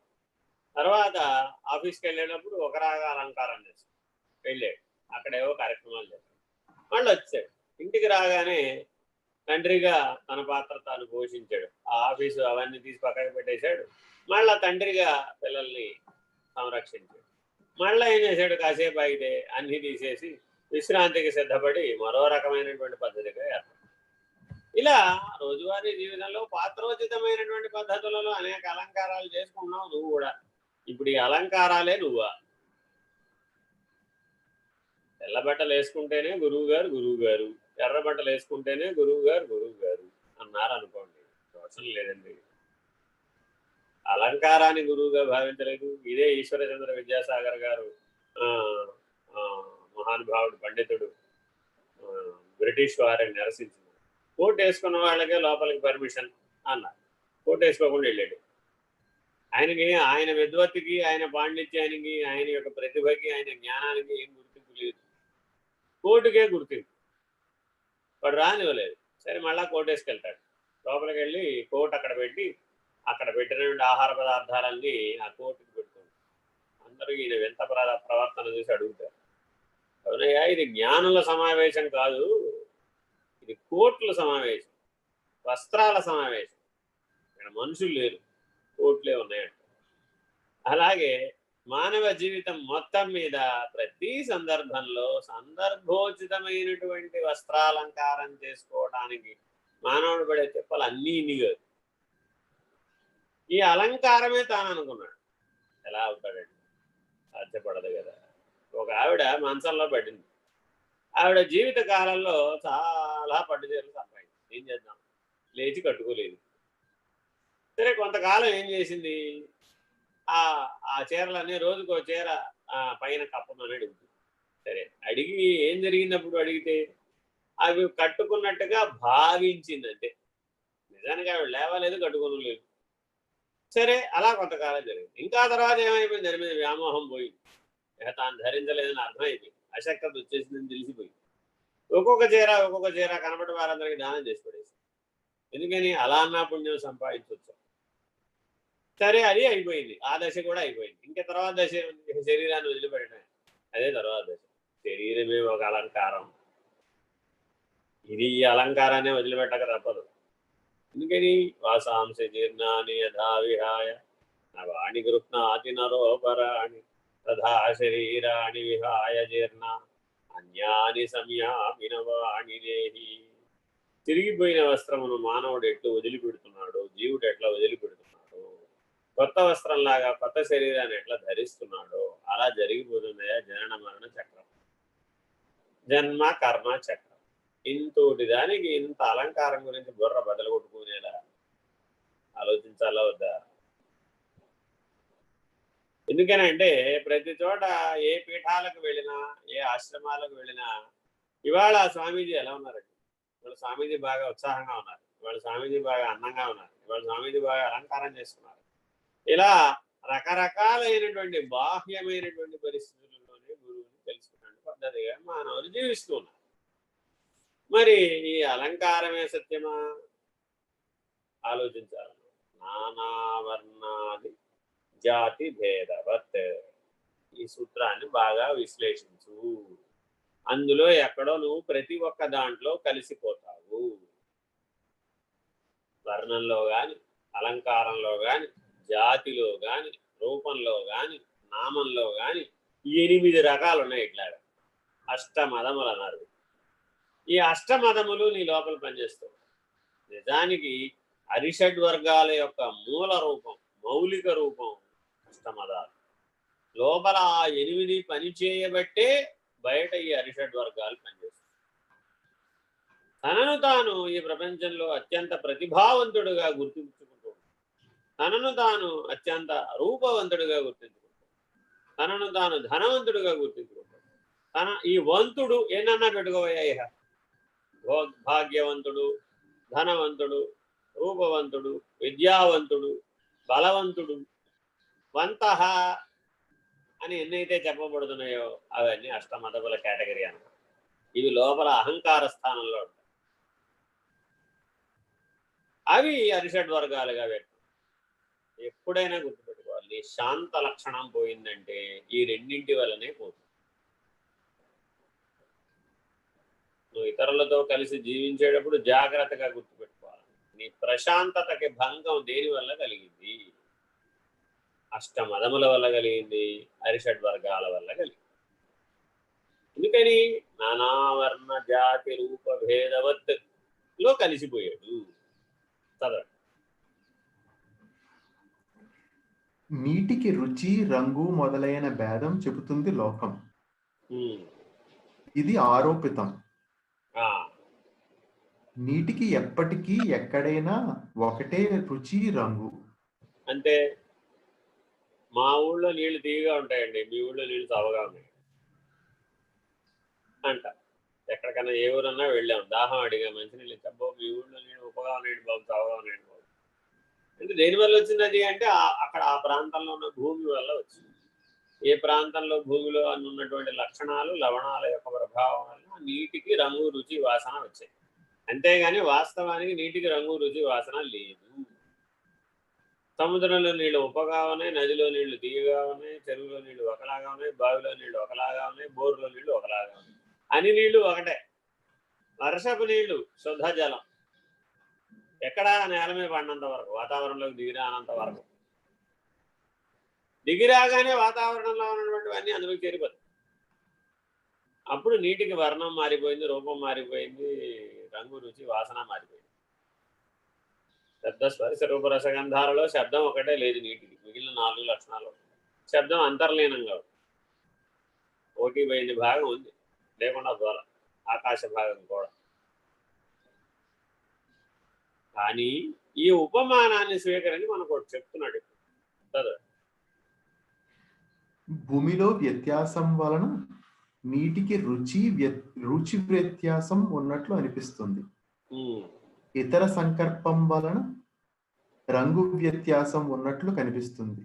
తర్వాత ఆఫీస్కి వెళ్ళేటప్పుడు ఒకలాగా అలంకారం చేస్తాడు, వెళ్ళాడు, అక్కడేవో కార్యక్రమాలు చేస్తాడు, మళ్ళీ వచ్చాడు. ఇంటికి రాగానే తండ్రిగా తన పాత్ర తాను పోషించాడు, ఆ ఆఫీసు అవన్నీ తీసి పక్కకు పెట్టేశాడు. మళ్ళా తండ్రిగా పిల్లల్ని సంరక్షించాడు. మళ్ళీ ఏం చేశాడు, కాసేపు ఆగితే అన్నీ తీసేసి విశ్రాంతికి సిద్ధపడి మరో రకమైనటువంటి పద్ధతిగా ఏర్పడు. ఇలా రోజువారీ జీవితంలో పాత్రోచితమైనటువంటి పద్ధతులలో అనేక అలంకారాలు చేసుకున్నావు నువ్వు కూడా. ఇప్పుడు ఈ అలంకారాలే నువ్వా? తెల్ల బట్టలు వేసుకుంటేనే గురువు గారు, ఎర్ర బట్టలు వేసుకుంటేనే గురువు గారు అన్నారు అనుకోండి, దోషం లేదండి. అలంకారాన్ని గురువుగా భావించలేదు. ఇదే ఈశ్వరచంద్ర విద్యాసాగర్ గారు, మహానుభావుడు, పండితుడు, బ్రిటిష్ వారిని నిరసించింది. కోట్ వేసుకున్న వాళ్ళకే లోపలికి పర్మిషన్ అన్నారు, కోట్ వేసుకోకుండా వెళ్ళాడు. ఆయనకి, ఆయన విద్వత్తుకి, ఆయన పాండిత్యానికి, ఆయన యొక్క ప్రతిభకి, ఆయన జ్ఞానానికి ఏం గుర్తింపు లేదు, కోటుకే గుర్తింపు. వాడు రానివ్వలేదు. సరే మళ్ళా కోట్ వేసుకెళ్తాడు. లోపలికి వెళ్ళి కోట్ అక్కడ పెట్టి, అక్కడ పెట్టినటువంటి ఆహార పదార్థాలన్నీ ఆ కోటుకి పెడుతుంది. అందరూ ఈయన వింత ప్రవర్తన చూసి అడుగుతారు, అవునయ్యా ఇది జ్ఞానుల సమావేశం కాదు, ఇది కోట్ల సమావేశం, వస్త్రాల సమావేశం, ఇక్కడ మనుషులు లేరు, కోట్లే ఉన్నాయంట. అలాగే మానవ జీవితం మొత్తం మీద ప్రతి సందర్భంలో సందర్భోచితమైనటువంటి వస్త్రాలంకారం చేసుకోవడానికి మానవుడు పడే తిప్పలు అన్నీ ఇన్ని కాదు. ఈ అలంకారమే తాను అనుకున్నాడు. ఎలా అవుతాడండి? సాధ్యపడదు కదా. ఒక ఆవిడ మంచంలో పడింది. ఆవిడ జీవిత కాలంలో చాలా పట్టు చీరలు సంపాదించింది. ఏం చేద్దాం, లేచి కట్టుకోలేదు. సరే కొంతకాలం ఏం చేసింది, ఆ చీరలన్నీ రోజుకో చీర పైన కప్పమని అడుగుతుంది. సరే అడిగి ఏం జరిగినప్పుడు అడిగితే అవి కట్టుకున్నట్టుగా భావించిందంటే, నిజానికి ఆవిడ లేవలేదు, కట్టుకోలేదు. సరే అలా కొంతకాలం జరిగింది. ఇంకా తర్వాత ఏమైపోయింది, దాని మీద వ్యామోహం పోయింది, తాను ధరించలేదని అర్థమైపోయింది, అశక్తత వచ్చేసిందని తెలిసిపోయింది. ఒక్కొక్క చీర కనబడి వారందరికీ దానం చేసి పడేసి. ఎందుకని అలా అన్నా పుణ్యం సంపాదించవచ్చు. సరే అది అయిపోయింది, ఆ దశ కూడా అయిపోయింది. ఇంకా తర్వాత దశ శరీరాన్ని వదిలిపెట్టడం, అదే తర్వాత దశ. శరీరమే ఒక అలంకారం, ఇది ఈ అలంకారాన్ని వదిలిపెట్టక తప్పదు. ఎందుకని వాసాంశ జీర్ణాన్ని యథా విహాయ నవాణి గృహ్ణాతి నరోపరాణి తథా శరీరాన్ని విహాయ జీర్ణ అన్యాని సంయామి నవాణి దేహి. తిరిగిపోయిన వస్త్రమును మానవుడు ఎట్లు వదిలిపెడుతున్నాడు, జీవుడు ఎట్లా వదిలిపెడుతున్నాడు, కొత్త వస్త్రంలాగా కొత్త శరీరాన్ని ఎట్లా ధరిస్తున్నాడో అలా జరిగిపోతుందయా జనన మరణ చక్రం, జన్మ కర్మ చక్రం. ఇంతోటి దానికి ఇంత అలంకారం గురించి బుర్ర బదలు కొట్టుకునేలా ఆలోచించాలా వద్దా? ఎందుకనంటే ప్రతి చోట ఏ పీఠాలకు వెళ్ళినా, ఏ ఆశ్రమాలకు వెళ్ళినా ఇవాళ స్వామీజీ ఎలా ఉన్నారండి, ఇవాళ స్వామీజీ బాగా ఉత్సాహంగా ఉన్నారు, ఇవాళ స్వామీజీ బాగా అందంగా ఉన్నారు, ఇవాళ స్వామీజీ బాగా అలంకారం చేసుకున్నారు. ఇలా రకరకాలైనటువంటి బాహ్యమైనటువంటి పరిస్థితుల్లోనే గురువుని తెలుసుకునే పద్ధతిగా మానవులు జీవిస్తూ ఉన్నారు. మరి ఈ అలంకారమే సత్యమా? ఆలోచించాలి. నానావర్ణాది జాతి భేదవత్, ఈ సూత్రాన్ని బాగా విశ్లేషించు. అందులో ఎక్కడో నువ్వు ప్రతి ఒక్క దాంట్లో కలిసిపోతావు. వర్ణంలో గాని, అలంకారంలో గాని, జాతిలో గాని, రూపంలో గాని, నామంలో గాని 8 రకాలు ఉన్నాయి. ఇట్లా అష్టమదములు అన్నారు. ఈ అష్టమదములు నీ లోపల పనిచేస్తావు. నిజానికి అరిషడ్ వర్గాల యొక్క మూల రూపం, మౌలిక రూపం అష్టమదాలు. లోపల ఆ 8 పని చేయబట్టే బయట ఈ అరిషడ్ వర్గాలు పనిచేస్తాయి. తనను తాను ఈ ప్రపంచంలో అత్యంత ప్రతిభావంతుడుగా గుర్తించుకుంటూ, తనను తాను అత్యంత రూపవంతుడిగా గుర్తించుకుంటాడు, తనను తాను ధనవంతుడిగా గుర్తించుకుంటాడు. ఈ వంతుడు ఏనన్నా పెట్టుకోవయ్యా, భాగ్యవంతుడు, ధనవంతుడు, రూపవంతుడు, విద్యావంతుడు, బలవంతుడు, వంతః అని ఎన్నైతే చెప్పబడుతున్నాయో అవన్నీ అష్టమదముల కేటగిరీ అన్నమాట. ఇవి లోపల అహంకార స్థానంలో ఉంటాయి. అవి అరిషడ్ వర్గాలుగా పెట్టు. ఎప్పుడైనా గుర్తుపెట్టుకోవాలి, నీ శాంత లక్షణం పోయిందంటే ఈ రెండింటి వల్లనే పోతుంది. నువ్వు ఇతరులతో కలిసి జీవించేటప్పుడు జాగ్రత్తగా గుర్తుపెట్టుకోవాలి, నీ ప్రశాంతతకి భంగం దేని వల్ల కలిగింది? అష్టమదముల వల్ల కలిగింది, అరిషడ్ వర్గాల వల్ల కలిగింది. ఎందుకని నానావర్ణ జాతి రూప భేదవత్ లో కలిసిపోయాడు. చదవండి. నీటికి రుచి, రంగు మొదలైన భేదం చెబుతుంది లోకం, ఇది ఆరోపితం. నీటికి ఎప్పటికీ ఎక్కడైనా ఒకటే రుచి, రంగు. అంటే మా ఊళ్ళో నీళ్లు తీయగా ఉంటాయండి, మీ ఊళ్ళో నీళ్లు చవగా ఉన్నాయి అంట. ఎక్కడికన్నా ఏ ఊరన్నా వెళ్ళాం, దాహం అడిగా, మంచినీళ్ళు ఇచ్చాబో మీ ఊళ్ళో నీళ్ళు ఉప్పగా ఉన్నాడు బాబు, చవగా ఉన్నాడు బాబు. అంటే దేనివల్ల వచ్చింది అది అంటే అక్కడ ఆ ప్రాంతంలో ఉన్న భూమి వల్ల వచ్చింది. ఏ ప్రాంతంలో భూమిలో ఉన్నటువంటి లక్షణాలు, లవణాల యొక్క ప్రభావం వల్ల నీటికి రంగు, రుచి, వాసన వచ్చాయి. అంతేగాని వాస్తవానికి నీటికి రంగు, రుచి, వాసన లేదు. సముద్రంలో నీళ్లు ఉప్పగా ఉన్నాయి, నదిలో నీళ్లు తీయగా ఉన్నాయి, చెరువులో నీళ్లు ఒకలాగా ఉన్నాయి, బావిలో నీళ్లు ఒకలాగా ఉన్నాయి, బోరులో నీళ్లు ఒకలాగా ఉన్నాయి. అన్ని నీళ్లు ఒకటే. వర్షపు నీళ్లు శుద్ధ జలం, ఎక్కడా నేల మీద పడినంత వరకు, వాతావరణంలోకి దిగిరానంత వరకు, దిగిరాగానే వాతావరణంలో ఉన్నటువంటివన్నీ అందులోకి చేరిపోతాయి. అప్పుడు నీటికి వర్ణం మారిపోయింది, రూపం మారిపోయింది, రంగు, రుచి, వాసన మారిపోయింది. శబ్ద స్పర్శ రూప రసగంధాలలో శబ్దం ఒకటే లేదు నీటికి, మిగిలిన 4 లక్షణాలు. శబ్దం అంతర్లీనంగా 1/8 భాగం ఉంది, లేకుండా పోల ఆకాశ భాగం కూడా. కానీ ఈ ఉపమానాన్ని స్వీకరించి మనకు ఒకటి చెప్తున్నాడు కదా, భూమిలో వ్యత్యాసం వలన నీటికి రుచి వ్యత్యాసం ఉన్నట్లు అనిపిస్తుంది. ఇతర సంకల్పం వలన రంగు వ్యత్యాసం ఉన్నట్లు కనిపిస్తుంది.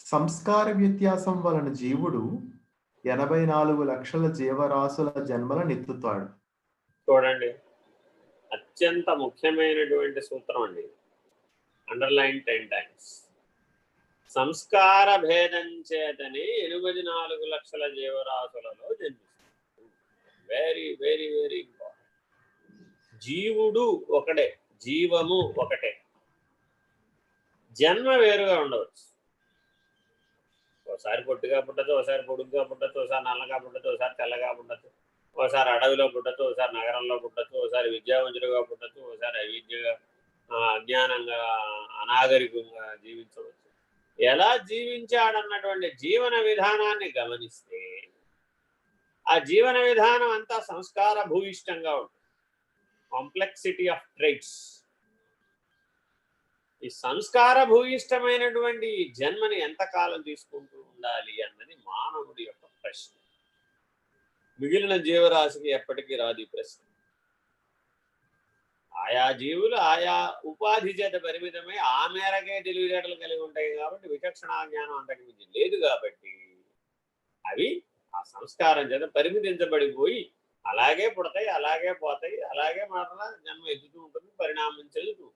సంస్కార వ్యత్యాసం వలన జీవుడు 84 లక్షల జీవరాశుల జన్మలను ఎత్తుతాడు. చూడండి, అత్యంత ముఖ్యమైనటువంటి సూత్రం అండి, అండర్లైన్ 10 times. సంస్కార భేదం చేతనే 84 లక్షల జీవరాశులలో జన్మిస్తుంది. Very very very important. జీవుడు ఒకటే, జీవము ఒకటే, జన్మ వేరుగా ఉండవచ్చు. ఒకసారి పొట్టిగా పుట్టచ్చు, ఒకసారి పొడుగ్గా పుట్టచ్చు, ఒకసారి నల్లగా పుట్టచ్చు, ఒకసారి తెల్లగా పుట్టచ్చు, ఒకసారి అడవిలో పుట్టచ్చు, ఒకసారి నగరంలో పుట్టచ్చు, ఒకసారి విద్యావంతులుగా పుట్టచ్చు, ఒకసారి అవిద్యగా అజ్ఞానంగా అనాగరికంగా జీవించవచ్చు. ఎలా జీవించాడన్నటువంటి జీవన విధానాన్ని గమనిస్తే ఆ జీవన విధానం అంతా సంస్కార భూయిష్టంగా ఉంటుంది. Complexity of traits. ఈ సంస్కార భూయిష్టమైనటువంటి ఈ జన్మని ఎంతకాలం తీసుకుంటూ ఉండాలి అన్నది మానవుడి యొక్క ప్రశ్న. మిగిలిన జీవరాశికి ఎప్పటికీ రాదు ఈ ప్రశ్న. ఆయా జీవులు ఆయా ఉపాధి చేత పరిమితమై ఆ మేరకే తెలివితేటలు కలిగి ఉంటాయి కాబట్టి విచక్షణా జ్ఞానం అంతకు మించి లేదు కాబట్టి అవి ఆ సంస్కారం చేత పరిమితించబడిపోయి అలాగే పుడతాయి, అలాగే పోతాయి, అలాగే మరలా జన్మ ఎదుగుతూ ఉంటుంది, పరిణామం చెందుతూ.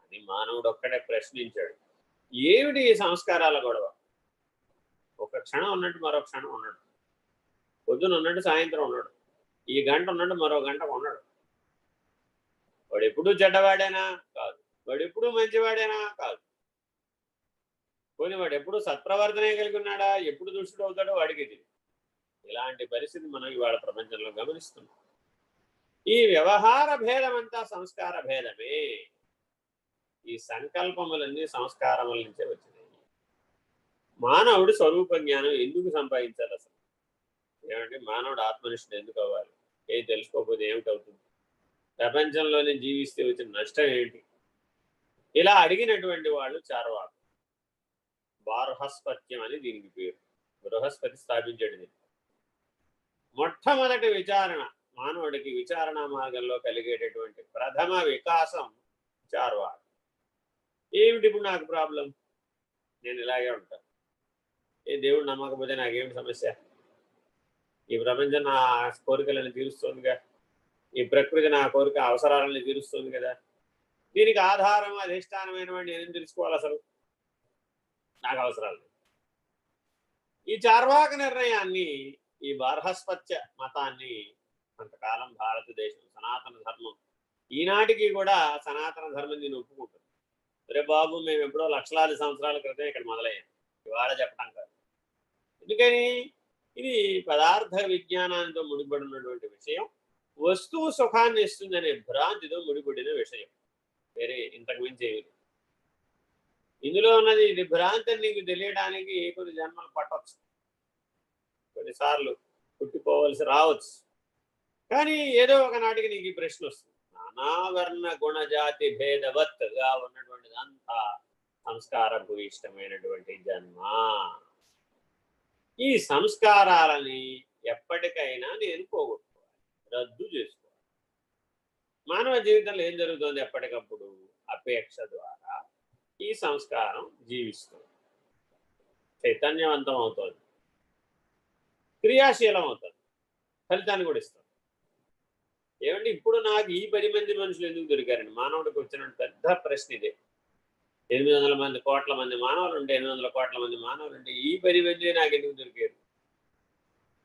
అని మానవుడు ఒక్కడే ప్రశ్నించాడు, ఏమిటి ఈ సంస్కారాల గొడవ? ఒక క్షణం ఉన్నట్టు మరో క్షణం ఉన్నాడు, పొద్దున ఉన్నట్టు సాయంత్రం ఉన్నాడు, ఈ గంట ఉన్నట్టు మరో గంట ఉన్నాడు. వాడు ఎప్పుడూ చెడ్డవాడేనా? కాదు. వాడు ఎప్పుడూ మంచివాడేనా? కాదు. పోనీ వాడు ఎప్పుడు సత్ప్రవర్తనే కలిగి ఉన్నాడా? ఎప్పుడు దుష్టుడు అవుతాడో వాడికి తెలియదు. ఇలాంటి పరిస్థితి మనం ఇవాళ ప్రపంచంలో గమనిస్తున్నాం. ఈ వ్యవహార భేదం అంతా సంస్కార భేదమే. ఈ సంకల్పములన్నీ సంస్కారముల నుంచే వచ్చినాయి. మానవుడు స్వరూప జ్ఞానం ఎందుకు సంపాదించాలి అసలు? ఏమంటే మానవుడు ఆత్మనిష్ఠుడు ఎందుకు అవ్వాలి? ఏం తెలుసుకోకపోతే ఏమిటవుతుంది? ప్రపంచంలోనే జీవిస్తే వచ్చిన నష్టం ఏంటి? ఇలా అడిగినటువంటి వాళ్ళు చార్వాకులు. బార్హస్పత్యం అని దీనికి పేరు. బృహస్పతి స్థాపించాడు దీన్ని. మొట్టమొదటి విచారణ, మానవుడికి విచారణ మార్గంలో కలిగేటటువంటి ప్రథమ వికాసం చార్వాకు. ఏమిటి ఇప్పుడు నాకు ప్రాబ్లం? నేను ఇలాగే ఉంటాను. ఏ దేవుడు నమ్మకపోతే నాకేమిటి సమస్య? ఈ ప్రపంచం నా కోరికలను తీరుస్తుందిగా, ఈ ప్రకృతి నా కోరిక అవసరాలను తీరుస్తుంది కదా. దీనికి ఆధారం అధిష్టానమైన వాడిని నేను తెలుసుకోవాలి అసలు. నాకు అవసరాలు. ఈ చార్వాక నిర్ణయాన్ని, ఈ బార్హస్పత్య మతాన్ని కొంతకాలం భారతదేశం సనాతన ధర్మం ఈనాటికి కూడా సనాతన ధర్మం దీన్ని ఒప్పుకుంటుంది. రే బాబు, మేము ఎప్పుడో లక్షలాది సంవత్సరాల క్రితం ఇక్కడ మొదలయ్యాం, ఇవాళ చెప్పడం కాదు. ఎందుకని? ఇది పదార్థ విజ్ఞానానికి ముడిపడి ఉన్నటువంటి విషయం. వస్తువు సుఖాన్ని ఇస్తుందనే భ్రాంతితో ముడిపడిన విషయం. వేరే ఇంతకు మించి ఏమి. ఇందులో ఉన్నది ఇది భ్రాంతి నీకు తెలియడానికి కొన్ని జన్మలు పట్టవచ్చు, కొన్నిసార్లు పుట్టిపోవలసి రావచ్చు. కానీ ఏదో ఒకనాటికి నీకు ఈ ప్రశ్న వస్తుంది. నానావర్ణ గుణజాతి భేదవత్గా ఉన్నటువంటిదంతా సంస్కార భూయిష్టమైనటువంటి జన్మ. ఈ సంస్కారాలని ఎప్పటికైనా నేను పోగొట్టుకోవాలి, రద్దు చేసుకోవాలి. మానవ జీవితంలో ఏం జరుగుతుంది? ఎప్పటికప్పుడు అపేక్ష ద్వారా ఈ సంస్కారం జీవిస్తుంది, చైతన్యవంతం అవుతుంది, క్రియాశీలం అవుతుంది, ఫలితాన్ని కూడా ఇస్తుంది. ఏమంటే ఇప్పుడు నాకు ఈ 10 మంది మనుషులు ఎందుకు దొరికారండి? మానవుడికి వచ్చిన పెద్ద ప్రశ్న ఇదే. 800 కోట్ల మంది మానవులు ఉంటే, 800 కోట్ల మంది మానవులు ఉంటే ఈ 10 మంది నాకు ఎందుకు దొరికారు?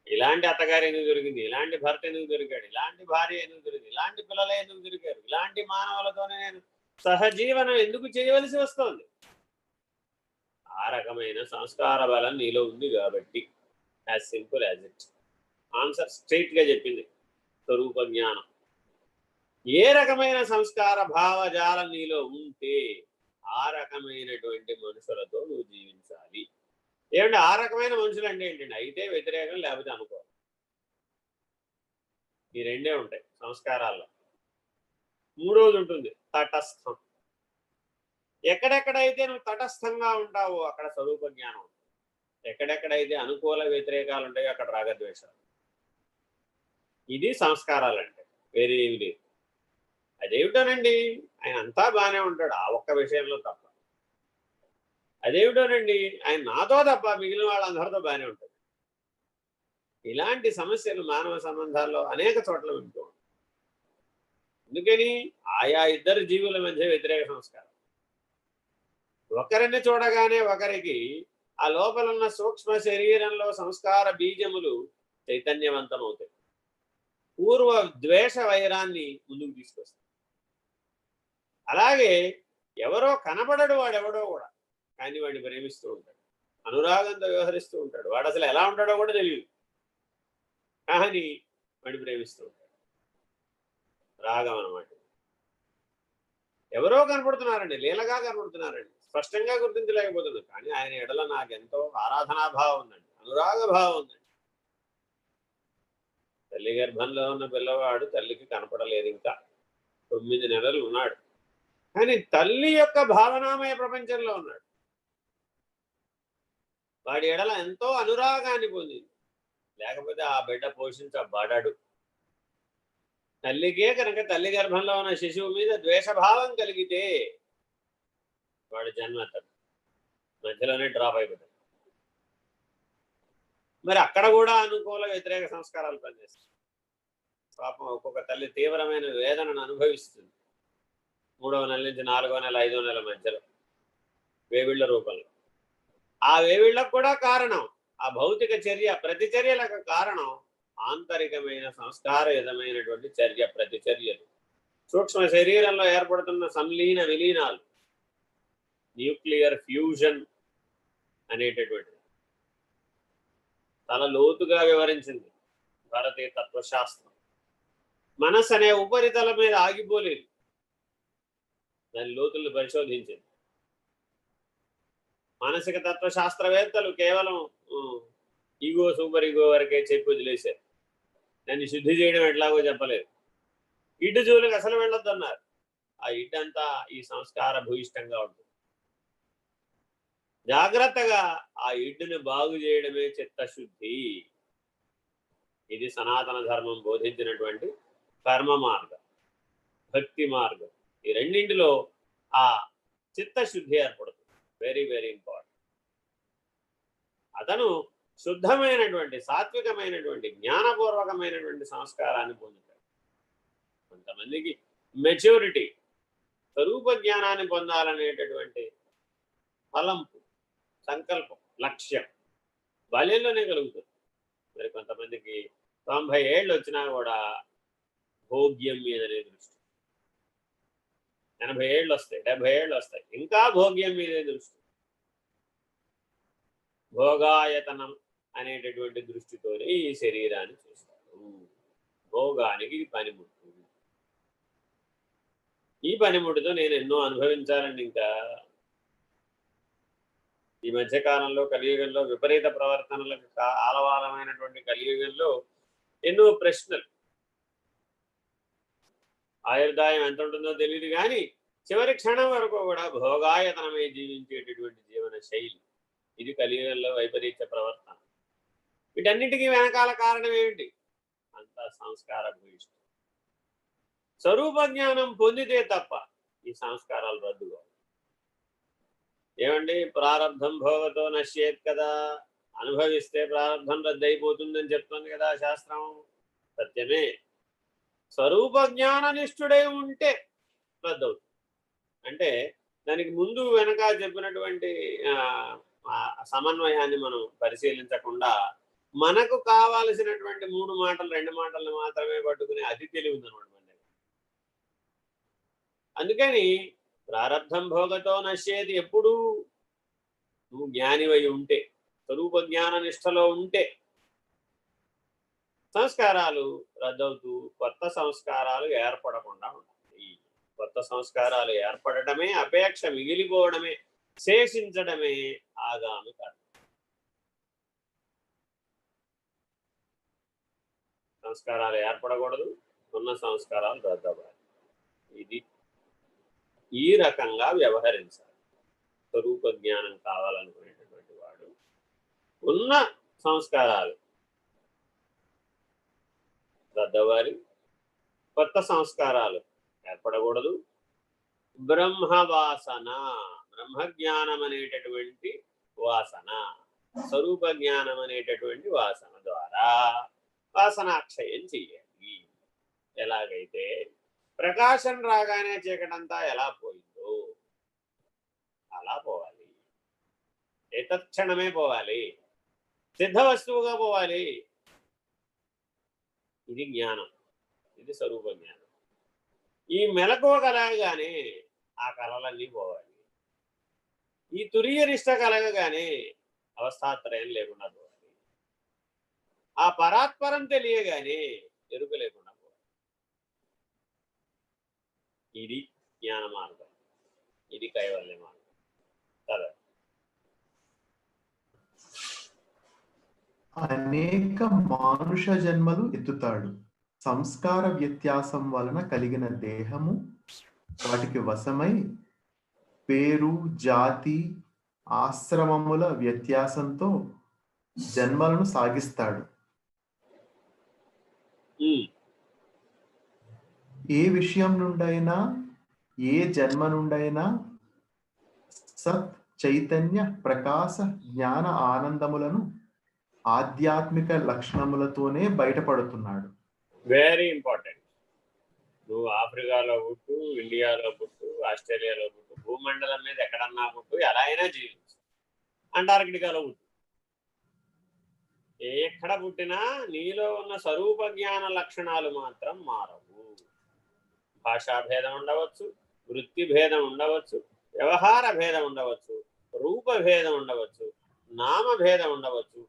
ఇలాంటి అత్తగారు ఎందుకు దొరికింది? ఇలాంటి భర్త ఎందుకు దొరికాడు? ఇలాంటి భార్య ఎందుకు దొరికింది? ఇలాంటి పిల్లలే ఎందుకు దొరికారు? ఇలాంటి మానవులతోనే నేను సహజీవనం ఎందుకు చేయవలసి వస్తుంది? ఆ రకమైన సంస్కార బలం నీలో ఉంది కాబట్టి. As simple as it. Answer స్ట్రైట్గా చెప్పింది స్వరూప జ్ఞానం. ఏ రకమైన సంస్కార భావజాలం నీలో ఉంటే ఆ రకమైనటువంటి మనుషులతో నువ్వు జీవించాలి. ఏమంటే ఆ రకమైన మనుషులు అంటే ఏంటండి? అయితే వ్యతిరేకం, లేకపోతే అనుకో. ఈ రెండే ఉంటాయి సంస్కారాల్లో. మూడోది ఉంటుంది తటస్థం. ఎక్కడెక్కడైతే నువ్వు తటస్థంగా ఉంటావో అక్కడ స్వరూప జ్ఞానం ఉంటుంది. ఎక్కడెక్కడైతే అనుకూల వ్యతిరేకాలు ఉంటాయో అక్కడ రాగద్వేషాలు. ఇది సంస్కారాలంటే, వేరే ఏమి లేదు. అదేమిటోనండి, ఆయన అంతా బాగానే ఉంటాడు ఆ ఒక్క విషయంలో తప్ప. అదేమిటోనండి, ఆయన నాతో తప్ప మిగిలిన వాళ్ళందరితో బాగానే ఉంటాడు. ఇలాంటి సమస్యలు మానవ సంబంధాల్లో అనేక చోట్ల వింటూ ఉంటాయి. అందుకని ఆయా ఇద్దరు జీవుల మధ్య వ్యతిరేక సంస్కారం. ఒకరిని చూడగానే ఒకరికి ఆ లోపల ఉన్న సూక్ష్మ శరీరంలో సంస్కార బీజములు చైతన్యవంతమవుతాయి. పూర్వ ద్వేష వైరాన్ని ముందుకు తీసుకొస్తాయి. అలాగే ఎవరో కనబడడు వాడెవడో కూడా, కానీ వాడిని ప్రేమిస్తూ ఉంటాడు, అనురాగంతో వ్యవహరిస్తూ ఉంటాడు. వాడు అసలు ఎలా ఉంటాడో కూడా తెలియదు, కానీ వాడిని ప్రేమిస్తూ ఉంటాడు. రాగం అన్నమాట. ఎవరో కనపడుతున్నారండి, లీలగా కనపడుతున్నారండి, స్పష్టంగా గుర్తించలేకపోతుంది, కానీ ఆయన ఎడల నాకెంతో ఆరాధనాభావం ఉందండి, అనురాగ భావం ఉందండి. తల్లి గర్భంలో ఉన్న పిల్లవాడు తల్లికి కనపడలేదు, ఇంకా 9 నెలలు ఉన్నాడు, కానీ తల్లి యొక్క భావనామయ ప్రపంచంలో ఉన్నాడు. వాడి ఎడల ఎంతో అనురాగాన్ని పొందింది, లేకపోతే ఆ బిడ్డ పోషించబడడు. తల్లికే కనుక తల్లి గర్భంలో ఉన్న శిశువు మీద ద్వేషభావం కలిగితే వాడు జన్మతడు, మధ్యలోనే డ్రాప్ అయిపోతాడు. మరి అక్కడ కూడా అనుకూల వ్యతిరేక సంస్కారాలు పనిచేస్తాయి. పాపం ఒక్కొక్క తల్లి తీవ్రమైన వేదనను అనుభవిస్తుంది 3వ నెల నుంచి 4వ నెల 5వ నెల మధ్యలో వేవిళ్ళ రూపంలో. ఆ వేవిళ్ళకు కూడా కారణం ఆ భౌతిక చర్య, ప్రతిచర్యలకు కారణం ఆంతరికమైన సంస్కారయుతమైనటువంటి చర్య, ప్రతిచర్యలు. సూక్ష్మ శరీరంలో ఏర్పడుతున్న సంలీన విలీనాలు, న్యూక్లియర్ ఫ్యూజన్ అనేటటువంటిది చాలా లోతుగా వివరించింది భారతీయ తత్వశాస్త్రం. మనస్సు అనే ఉపరితలం మీద ఆగిపోలేదు, దాని లోతులను పరిశోధించింది. మానసిక తత్వశాస్త్రవేత్తలు కేవలం ఈగో, సూపర్ ఈగో వరకే చెప్పి వదిలేశారు. దాన్ని శుద్ధి చేయడం ఎట్లాగో చెప్పలేదు. ఇటు జోలికి అసలు వెళ్ళొద్దు అన్నారు. ఆ ఇటంతా ఈ సంస్కార భూయిష్టంగా ఉంటుంది. జాగ్రత్తగా ఆ ఇడ్డుని బాగు చేయడమే చిత్తశుద్ధి. ఇది సనాతన ధర్మం బోధించినటువంటి కర్మ మార్గం, భక్తి మార్గం. ఈ రెండింటిలో ఆ చిత్తశుద్ధి ఏర్పడుతుంది. Very very important. అతను శుద్ధమైనటువంటి, సాత్వికమైనటువంటి, జ్ఞానపూర్వకమైనటువంటి సంస్కారాన్ని పొందుతాడు. కొంతమందికి మెచ్యూరిటీ, స్వరూప జ్ఞానాన్ని పొందాలనేటటువంటి ఫలంపు, సంకల్పం, లక్ష్యం బాల్యంలోనే కలుగుతుంది. మరి కొంతమందికి 90 ఏళ్ళు వచ్చినా కూడా భోగ్యం మీదనే దృష్టి. 80 ఏళ్ళు వస్తాయి, 70 ఏళ్ళు వస్తాయి, ఇంకా భోగ్యం మీదే దృష్టి. భోగాయతనం అనేటటువంటి దృష్టితోనే ఈ శరీరాన్ని చూస్తాడు. భోగానికి పనిముట్టు. ఈ పనిముట్టుతో నేను ఎన్నో అనుభవించాలండి. ఇంకా ఈ మధ్యకాలంలో కలియుగంలో విపరీత ప్రవర్తనలకు ఆలవాలమైనటువంటి కలియుగంలో ఎన్నో ప్రశ్నలు. ఆయుర్దాయం ఎంత ఉంటుందో తెలియదు, కానీ చివరి క్షణం వరకు కూడా భోగాయతనమై జీవించేటటువంటి జీవన శైలి. ఇది కలియుగంలో వైపరీత్య ప్రవర్తన. వీటన్నిటికీ వెనకాల కారణం ఏమిటి? అంతా సంస్కార భూయిష్టం. స్వరూప జ్ఞానం పొందితే తప్ప ఈ సంస్కారాలు రద్దుగా. ఏమండి, ప్రారంధం భోగతో నశ్యేత్ కదా, అనుభవిస్తే ప్రారంధం రద్దు అయిపోతుందని చెప్తుంది కదా శాస్త్రం. సత్యమే. స్వరూప జ్ఞాన నిష్ఠుడై ఉంటే రద్దవుతుంది. అంటే దానికి ముందు వెనక చెప్పినటువంటి సమన్వయాన్ని మనం పరిశీలించకుండా మనకు కావాల్సినటువంటి 3 మాటలు 2 మాటలను మాత్రమే పట్టుకునే అతి తెలివి ఉందన్నమాట మన దగ్గర. అందుకని ప్రారబ్ధం భోగతో నశ్యేది ఎప్పుడు నువ్వు జ్ఞానివై ఉంటే, స్వరూప జ్ఞాన నిష్టలో ఉంటే సంస్కారాలు రద్దవుతూ కొత్త సంస్కారాలు ఏర్పడకుండా ఉంటాయి. కొత్త సంస్కారాలు ఏర్పడటమే, అపేక్ష మిగిలిపోవడమే, శేషించడమే ఆగామి కర్మ. సంస్కారాలు ఏర్పడకూడదు, ఉన్న సంస్కారాలు రద్దవ్వాలి. ఇది ఈ రకంగా వ్యవహరించాలి. స్వరూప జ్ఞానం కావాలనుకునేటటువంటి వాడు ఉన్న సంస్కారాలు రద్దవ్వాలి, కొత్త సంస్కారాలు ఏర్పడకూడదు. బ్రహ్మవాసన, బ్రహ్మజ్ఞానం అనేటటువంటి వాసన, స్వరూప జ్ఞానం అనేటటువంటి వాసన ద్వారా వాసనాక్షయం చెయ్యాలి. ఎలాగైతే ప్రకాశం రాగానే చీకటంతా ఎలా పోయిందో అలా పోవాలి. ఏతత్క్షణమే పోవాలి, సిద్ధ వస్తువుగా పోవాలి. ఇది జ్ఞానం, ఇది స్వరూప జ్ఞానం. ఈ మెలకువ కలగగానే ఆ కళలన్నీ పోవాలి. ఈ తురియనిష్ట కలగగానే అవస్థాత్రయం లేకుండా పోవాలి. ఆ పరాత్పరం తెలియగానే ఎరుక లేకుండా పోవాలి. ఇది జ్ఞాన మార్గం, ఇది కైవల్య మార్గం. సరే, అనేక మానుష జన్మలు ఎత్తుతాడు. సంస్కార వ్యత్యాసం వలన కలిగిన దేహము వాటికి వశమై పేరు, జాతి, ఆశ్రమముల వ్యత్యాసంతో జన్మలను సాగిస్తాడు. ఏ విషయం నుండైనా, ఏ జన్మ నుండైనా సత్ చైతన్య ప్రకాశ జ్ఞాన ఆనందములను ఆధ్యాత్మిక లక్షణములతోనే బయటపడుతున్నాడు. Very important. నువ్వు ఆఫ్రికాలో పుట్టు, ఇండియాలో పుట్టు, ఆస్ట్రేలియాలో పుట్టు, భూమండలం మీద ఎక్కడన్నా పుట్టు, ఎలా అయినా జీవించు, అంటార్కిటికాలో పుట్టు, ఎక్కడ పుట్టినా నీలో ఉన్న స్వరూప జ్ఞాన లక్షణాలు మాత్రం మారవు. భాషా భేదం ఉండవచ్చు, వృత్తి భేదం ఉండవచ్చు, వ్యవహార భేదం ఉండవచ్చు, రూప భేదం ఉండవచ్చు, నామ భేదం ఉండవచ్చు,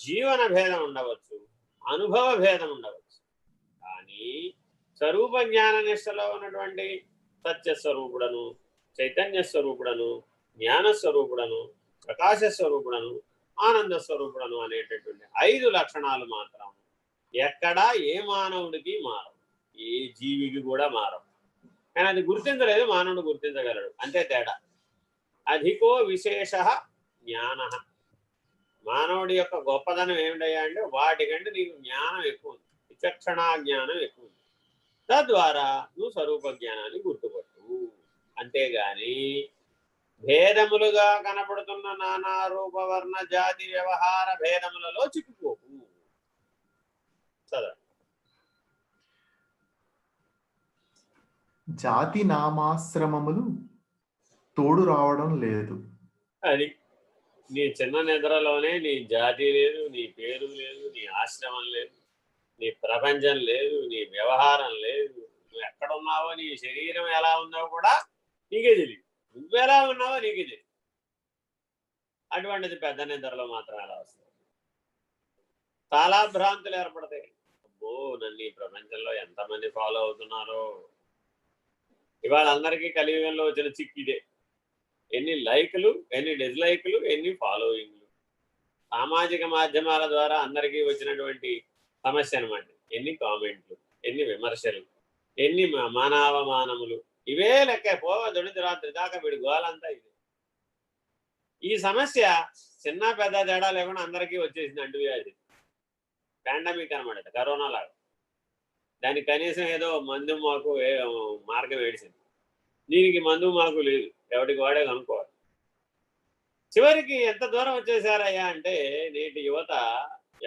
జీవన భేదం ఉండవచ్చు, అనుభవ భేదం ఉండవచ్చు. కానీ స్వరూప జ్ఞాన నిష్టలో ఉన్నటువంటి సత్యస్వరూపుడను, చైతన్య స్వరూపుడను, జ్ఞానస్వరూపుడను, ప్రకాశ స్వరూపుడను, ఆనంద స్వరూపుడను అనేటటువంటి 5 లక్షణాలు మాత్రం ఎక్కడా ఏ మానవుడికి మారవు, ఏ జీవికి కూడా మారవు. కానీ అది గుర్తించలేదు, మానవుడు గుర్తించగలడు, అంతే తేడా. అధికో విశేష జ్ఞాన. మానవుడి యొక్క గొప్పదనం ఏమిటయ్యా అంటే వాటికంటే నీకు జ్ఞానం ఎక్కువ ఉంది, విచక్షణా జ్ఞానం ఎక్కువ ఉంది. తద్వారా నువ్వు స్వరూప జ్ఞానాన్ని గుర్తుపట్టు. అంతేగాని భేదములుగా కనపడుతున్న నానా రూప వర్ణ జాతి వ్యవహార భేదములలో చిక్కుకోకు. చదవండి. జాతి నామాశ్రమములు తోడు రావడం లేదు. అది నీ చిన్న నిద్రలోనే నీ జాతి లేదు, నీ పేరు లేదు, నీ ఆశ్రమం లేదు, నీ ప్రపంచం లేదు, నీ వ్యవహారం లేదు. నువ్వు ఎక్కడున్నావో, నీ శరీరం ఎలా ఉందో కూడా నీకే తెలియదు, నువ్వెలా ఉన్నావో నీకే తెలియదు. అటువంటిది పెద్ద నిద్రలో మాత్రం ఎలా వస్తుంది? చాలా భ్రాంతులు ఏర్పడతాయి. అబ్బో, నన్ను ఈ ప్రపంచంలో ఎంతమంది ఫాలో అవుతున్నారో. ఇవాళ అందరికీ కలియుగంలో వచ్చిన చిక్కు ఇదే. ఎన్ని లైక్లు, ఎన్ని డిస్లైక్లు, ఎన్ని ఫాలోయింగ్లు. సామాజిక మాధ్యమాల ద్వారా అందరికీ వచ్చినటువంటి సమస్య అనమాట. ఎన్ని కామెంట్లు, ఎన్ని విమర్శలు, ఎన్ని మానవమానములు, ఇవే లెక్క. దొడిది రాత్రి దాకా వీడి గోలంతా ఇది. ఈ సమస్య చిన్న పెద్ద తేడా లేకుండా అందరికీ వచ్చేసింది. అంటువ్యాధి, పాండమిక్ అనమాట, కరోనా లాగా. దానికి కనీసం ఏదో మందు మాకు మార్గం ఏడిసింది. దీనికి మందు మాకు లేదు, ఎవరికి వాడే కనుక్కోవాలి. చివరికి ఎంత దూరం వచ్చేసారయ్యా అంటే నేటి యువత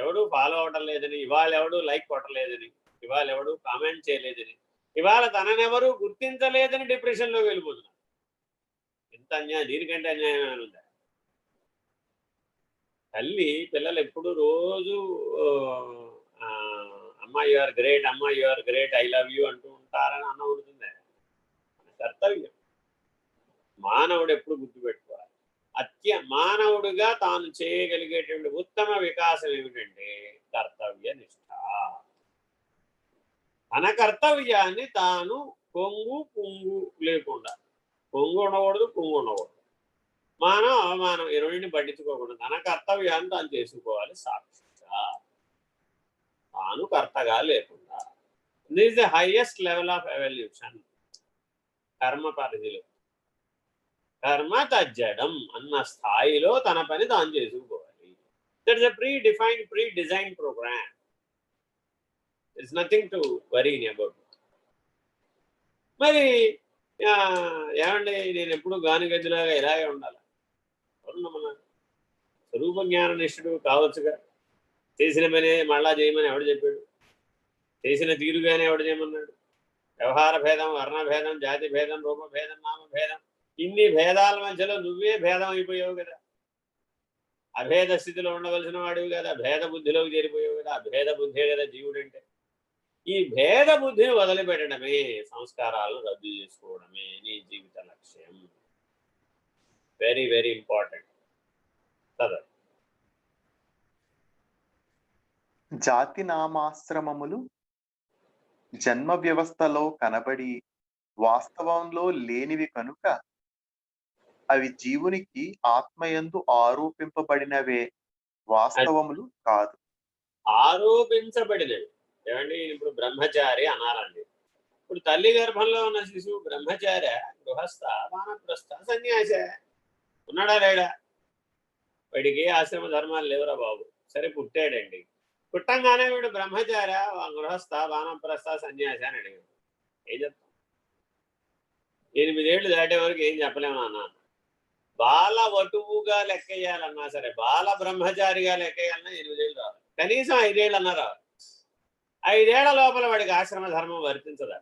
ఎవడు ఫాలో అవటం లేదని, ఇవాళ ఎవడు లైక్ కొట్టలేదని, ఇవాళ ఎవడు కామెంట్ చేయలేదని, ఇవాళ తననెవరూ గుర్తించలేదని డిప్రెషన్లోకి వెళ్ళిపోతున్నారు. ఎంత అన్యాయం! దీనికంటే అన్యాయం ఏమైనా ఉందా? తల్లి పిల్లలు ఎప్పుడు రోజు అమ్మ యు ఆర్ గ్రేట్, అమ్మ you are great, I love you అంటూ ఉంటారని అన్న ఉంటుంది. కర్తవ్యం. మానవుడు ఎప్పుడు గుర్తుపెట్టుకోవాలి, మానవుడిగా తాను చేయగలిగేటువంటి ఉత్తమ వికాసం ఏమిటంటే కర్తవ్య నిష్ఠ. తన కర్తవ్యాన్ని తాను కొంగు పుంగు లేకుండా, పొంగు ఉండకూడదు, పుంగు ఉండకూడదు, మానం అవమానం ఈ రెండింటిని పట్టించుకోకుండా తన కర్తవ్యాన్ని తాను చేసుకోవాలి సాక్షిగా, తాను కర్తగా లేకుండా. This the highest level of evolution. కర్మ పరిధిలో కర్మ తజ్జడం అన్న స్థాయిలో తన పని తాను చేసుకోవాలి. That's a pre design programme. It's nothing to worry about. మరి ఏమండి నేను ఎప్పుడు గానిగద్దులాగా ఇలాగే ఉండాలి? మన స్వరూప జ్ఞాన నిష్ఠుడు కావచ్చుగా. చేసిన పని మళ్ళా చేయమని ఎవడు చెప్పాడు? చేసిన తీరుగానే ఎవడు చేయమన్నాడు? వ్యవహార భేదం, వర్ణ భేదం, జాతి భేదం, రూప భేదం, నామ భేదం, ఇన్ని భేదాల మధ్యలో నువ్వే భేదం అయిపోయావు కదా. అభేద స్థితిలో ఉండవలసిన వాడివి కదా, భేద బుద్ధిలోకి చేరిపోయావు కదా. అభేద బుద్ధే కదా జీవుడంటే. ఈ భేద బుద్ధిని వదిలిపెట్టడమే, సంస్కారాలను రద్దు చేసుకోవడమే నీ జీవిత లక్ష్యం. Very very important. కదా జాతి నామాశ్రమములు జన్మ వ్యవస్థలో కనబడి వాస్తవంలో లేనివి కనుక అవి జీవునికి ఆత్మయందు ఆరోపింపబడినవే, వాస్తవములు కాదు. ఆరోపించబడినవి. ఏమండి ఇప్పుడు బ్రహ్మచారి అనాలండి. ఇప్పుడు తల్లి గర్భంలో ఉన్న శిశువు బ్రహ్మచారి, గృహస్థ, వానప్రస్థ, సన్యాస ఉన్నాడా లేడా? వాడికి ఆశ్రమ ధర్మాలు లేవురా బాబు. సరే పుట్టాడండి, పుట్టంగానే వీడు బ్రహ్మచార, గృహస్థ, వానప్రస్థ, సన్యాసి అని అడిగాడు. ఏం చెప్తాం? 8 ఏళ్ళు దాటే వరకు ఏం చెప్పలేము నాన్న. బాల వటువుగా లెక్కేయాలన్నా సరే, బాల బ్రహ్మచారిగా లెక్కేయాలన్నా 8 ఏళ్ళు రావాలి, కనీసం 5 ఏళ్ళు అన్నా రావాలి. 5 ఏళ్ల లోపల వాడికి ఆశ్రమ ధర్మం వర్తించదా?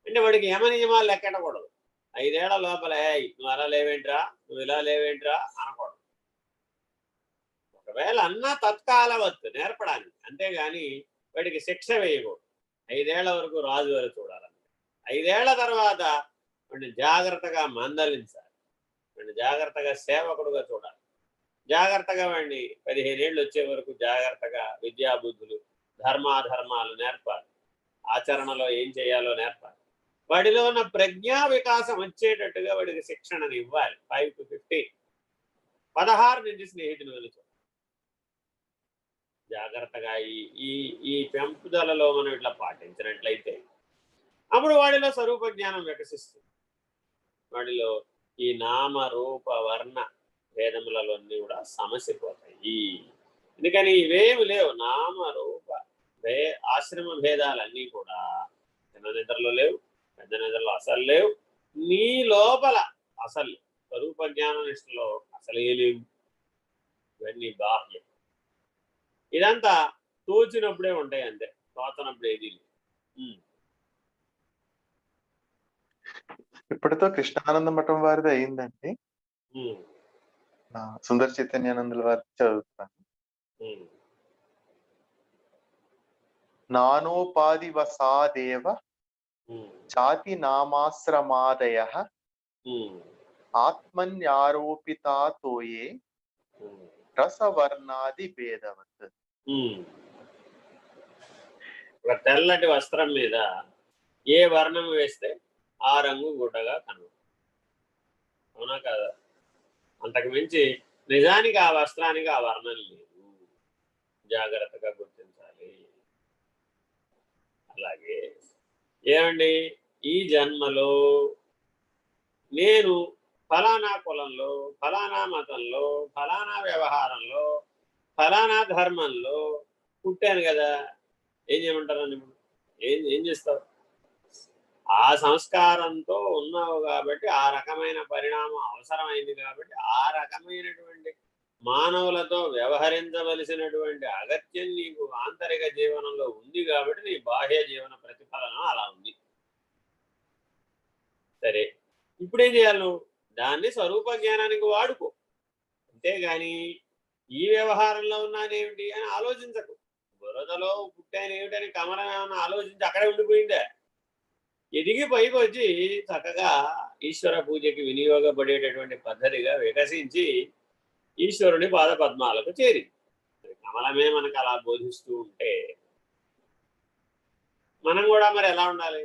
అంటే వాడికి యమ నియమాలు లెక్కెట్టకూడదు. 5 ఏళ్ల లోపల నువ్వు అలా లేవేంట్రా, నువ్వు ఇలా లేవేంట్రా అనకూడదు. ఒకవేళ అన్నా తత్కాలవత్తు నేర్పడానికి, అంతేగాని వాడికి శిక్ష వేయకూడదు. 5 ఏళ్ల వరకు రాజు వారు చూడాలని. 5 ఏళ్ల తర్వాత వాడిని జాగ్రత్తగా మందలించాలి, వాడిని జాగ్రత్తగా సేవకుడుగా చూడాలి, జాగ్రత్తగా వాడిని 15 ఏళ్ళు వచ్చే వరకు జాగ్రత్తగా విద్యాబుద్ధులు, ధర్మాధర్మాలు నేర్పాలి, ఆచరణలో ఏం చేయాలో నేర్పాలి. వాడిలో ఉన్న ప్రజ్ఞా వికాసం వచ్చేటట్టుగా వాడికి శిక్షణను ఇవ్వాలి. 5 to 15. 16 నుంచి స్నేహితుని వెలుచు జాగ్రత్తగా ఈ పెంపుదలలో మనం ఇట్లా పాటించినట్లయితే అప్పుడు వాడిలో స్వరూప జ్ఞానం వికసిస్తుంది. వాడిలో ఈ నామ రూప వర్ణ భేదములలోన్నీ కూడా సమసిపోతాయి. ఎందుకని ఇవేమి లేవు. నామ రూప ఆశ్రమ భేదాలన్నీ కూడా చిన్న నిద్రలో లేవు, పెద్ద నిద్రలో అసలు లేవు. నీ లోపల అసలు స్వరూప జ్ఞాన నిష్ఠలో అసలే లేవు. ఇవన్నీ బాహ్యం. ఇదంతా తోచినప్పుడే ఉంటాయి, అంతే. తోచనప్పుడు ఏది లేదు. ఇప్పటితో కృష్ణానంద మఠం వారిది అయిందండి. సుందర చైతన్యానందుల వారి చదువుతాను. నానోపాధి వసాదేవ జాతి నామాశ్రమాదయ ఆత్మన్యారోపితాతోయే రసవర్ణాది భేదవత్. ఒక తెల్లటి వస్త్రం మీద ఏ వర్ణం వేస్తే ఆ రంగు గుడ్డగా కనబడుతుంది. అవునా కదా? అంతకు మించి నిజానికి ఆ వస్త్రానికి ఆ వర్ణం లేదు. జాగ్రత్తగా గుర్తించాలి. అలాగే ఏమండి, ఈ జన్మలో నేను ఫలానా కులంలో, ఫలానా మతంలో, ఫలానా వ్యవహారంలో, ఫలానా ధర్మంలో పుట్టాను కదా, ఏం చేయమంటారండి? ఏం చేస్తావు? ఆ సంస్కారంతో ఉన్నావు కాబట్టి, ఆ రకమైన పరిణామం అవసరమైంది కాబట్టి, ఆ రకమైనటువంటి మానవులతో వ్యవహరించవలసినటువంటి అగత్యం నీకు ఆంతరిక జీవనంలో ఉంది కాబట్టి నీ బాహ్య జీవన ప్రతిఫలనం అలా ఉంది. సరే, ఇప్పుడేం చేయాలి? నువ్వు దాన్ని స్వరూప జ్ఞానానికి వాడుకో. అంతేగాని ఈ వ్యవహారంలో ఉన్నానేమిటి అని ఆలోచించకు. బురదలో పుట్టానేమిటని కమలం ఏమన్నా ఆలోచించి అక్కడే ఉండిపోయిందే. ఎదిగి పైకి వచ్చి చక్కగా ఈశ్వర పూజకి వినియోగపడేటటువంటి పద్ధతిగా వికసించి ఈశ్వరుని పాద పద్మాలకు చేరి కమలమే మనకు అలా బోధిస్తూ ఉంటే మనం కూడా మరి ఎలా ఉండాలి?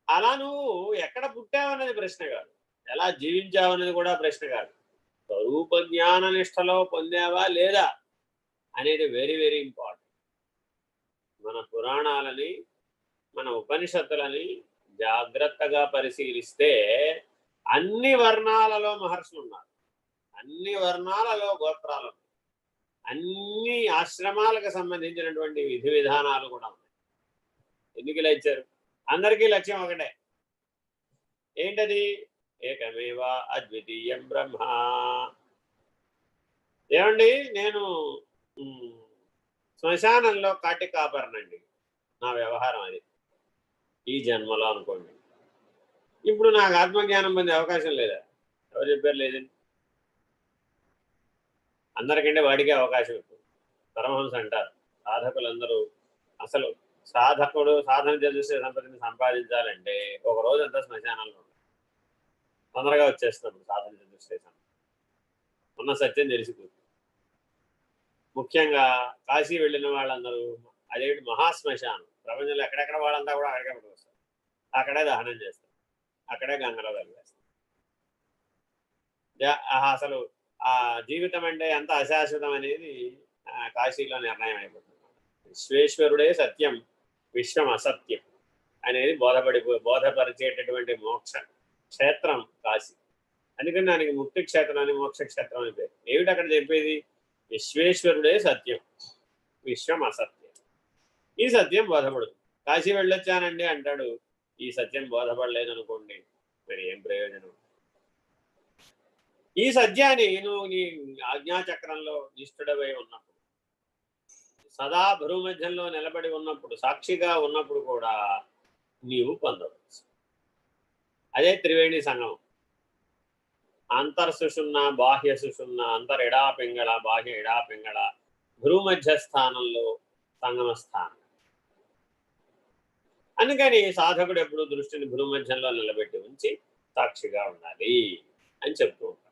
అలా నువ్వు ఎక్కడ పుట్టావన్నది ప్రశ్న కాదు, ఎలా జీవించావన్నది కూడా ప్రశ్న కాదు. స్వరూప జ్ఞాన నిష్టలో పొందావా లేదా అనేది వెరీ వెరీ ఇంపార్టెంట్. మన పురాణాలని, మన ఉపనిషత్తులని జాగ్రత్తగా పరిశీలిస్తే అన్ని వర్ణాలలో మహర్షులు ఉన్నారు, అన్ని వర్ణాలలో గోత్రాలు ఉన్నాయి, అన్ని ఆశ్రమాలకు సంబంధించినటువంటి విధి విధానాలు కూడా ఉన్నాయి. ఎందుకు ఇలా ఇచ్చారు? అందరికీ లక్ష్యం ఒకటే. ఏంటది? ఏకమేవ అద్వితీయం బ్రహ్మ. ఏమండి, నేను శ్మశానంలో కాటి కాపరనండి, నా వ్యవహారం అది ఈ జన్మలో అనుకోండి. ఇప్పుడు నాకు ఆత్మజ్ఞానం పొందే అవకాశం లేదా? ఎవరు చెప్పారు లేదండి? అందరికంటే వాడికే అవకాశం ఉంటుంది. పరమహంస అంటారు, సాధకులందరూ అసలు సాధకుడు సాధన చతుష్టయ సంపత్తిని సంపాదించాలంటే ఒక రోజంతా శ్మశానంలో ఉంటారు, తొందరగా వచ్చేస్తున్నప్పుడు సాధన చతుష్టయ సంపత్తి ఉన్న సత్యం తెలిసిపోతుంది. ముఖ్యంగా కాశీ వెళ్ళిన వాళ్ళందరూ అదేంటి మహాశ్మశానం, ప్రపంచంలో ఎక్కడెక్కడ వాళ్ళంతా కూడా అక్కడికే వస్తారు, అక్కడే దహనం చేస్తారు, అక్కడే గంగలో కలిపేస్తారు. అసలు ఆ జీవితం అంటే ఎంత అశాశ్వతం అనేది కాశీలో నిర్ణయం అయిపోతుంది. విశ్వేశ్వరుడే సత్యం, విశ్వం అసత్యం అనేది బోధపరిచేటటువంటి మోక్ష క్షేత్రం కాశీ. అందుకని దానికి ముక్తి క్షేత్రం అని, మోక్ష క్షేత్రం అని పేరు. ఏమిటి అక్కడ చెప్పేది? విశ్వేశ్వరుడే సత్యం, విశ్వం అసత్యం. ఈ సత్యం బోధపడుతుంది. కాశీ వెళ్ళొచ్చానండి అంటాడు, ఈ సత్యం బోధపడలేదు అనుకోండి, మరి ఏం ప్రయోజనం? ఈ సత్యాన్ని నువ్వు నీ ఆజ్ఞాచక్రంలో నిష్ఠుడవై ఉన్నప్పుడు, సదా భూమధ్యంలో నిలబడి ఉన్నప్పుడు, సాక్షిగా ఉన్నప్పుడు కూడా నీవు పొందవచ్చు. అదే త్రివేణి సంగమం. అంతర్సుషుమ్న, బాహ్య సుషుమ్న, అంతర్ ఎడా పింగళ, బాహ్య ఎడా పింగళ, భూమధ్య స్థానంలో సంగమ స్థానం. అందుకని సాధకుడు ఎప్పుడు దృష్టిని భూమధ్యంలో నిలబెట్టి ఉంచి సాక్షిగా ఉండాలి అని చెప్తూ ఉంటాడు.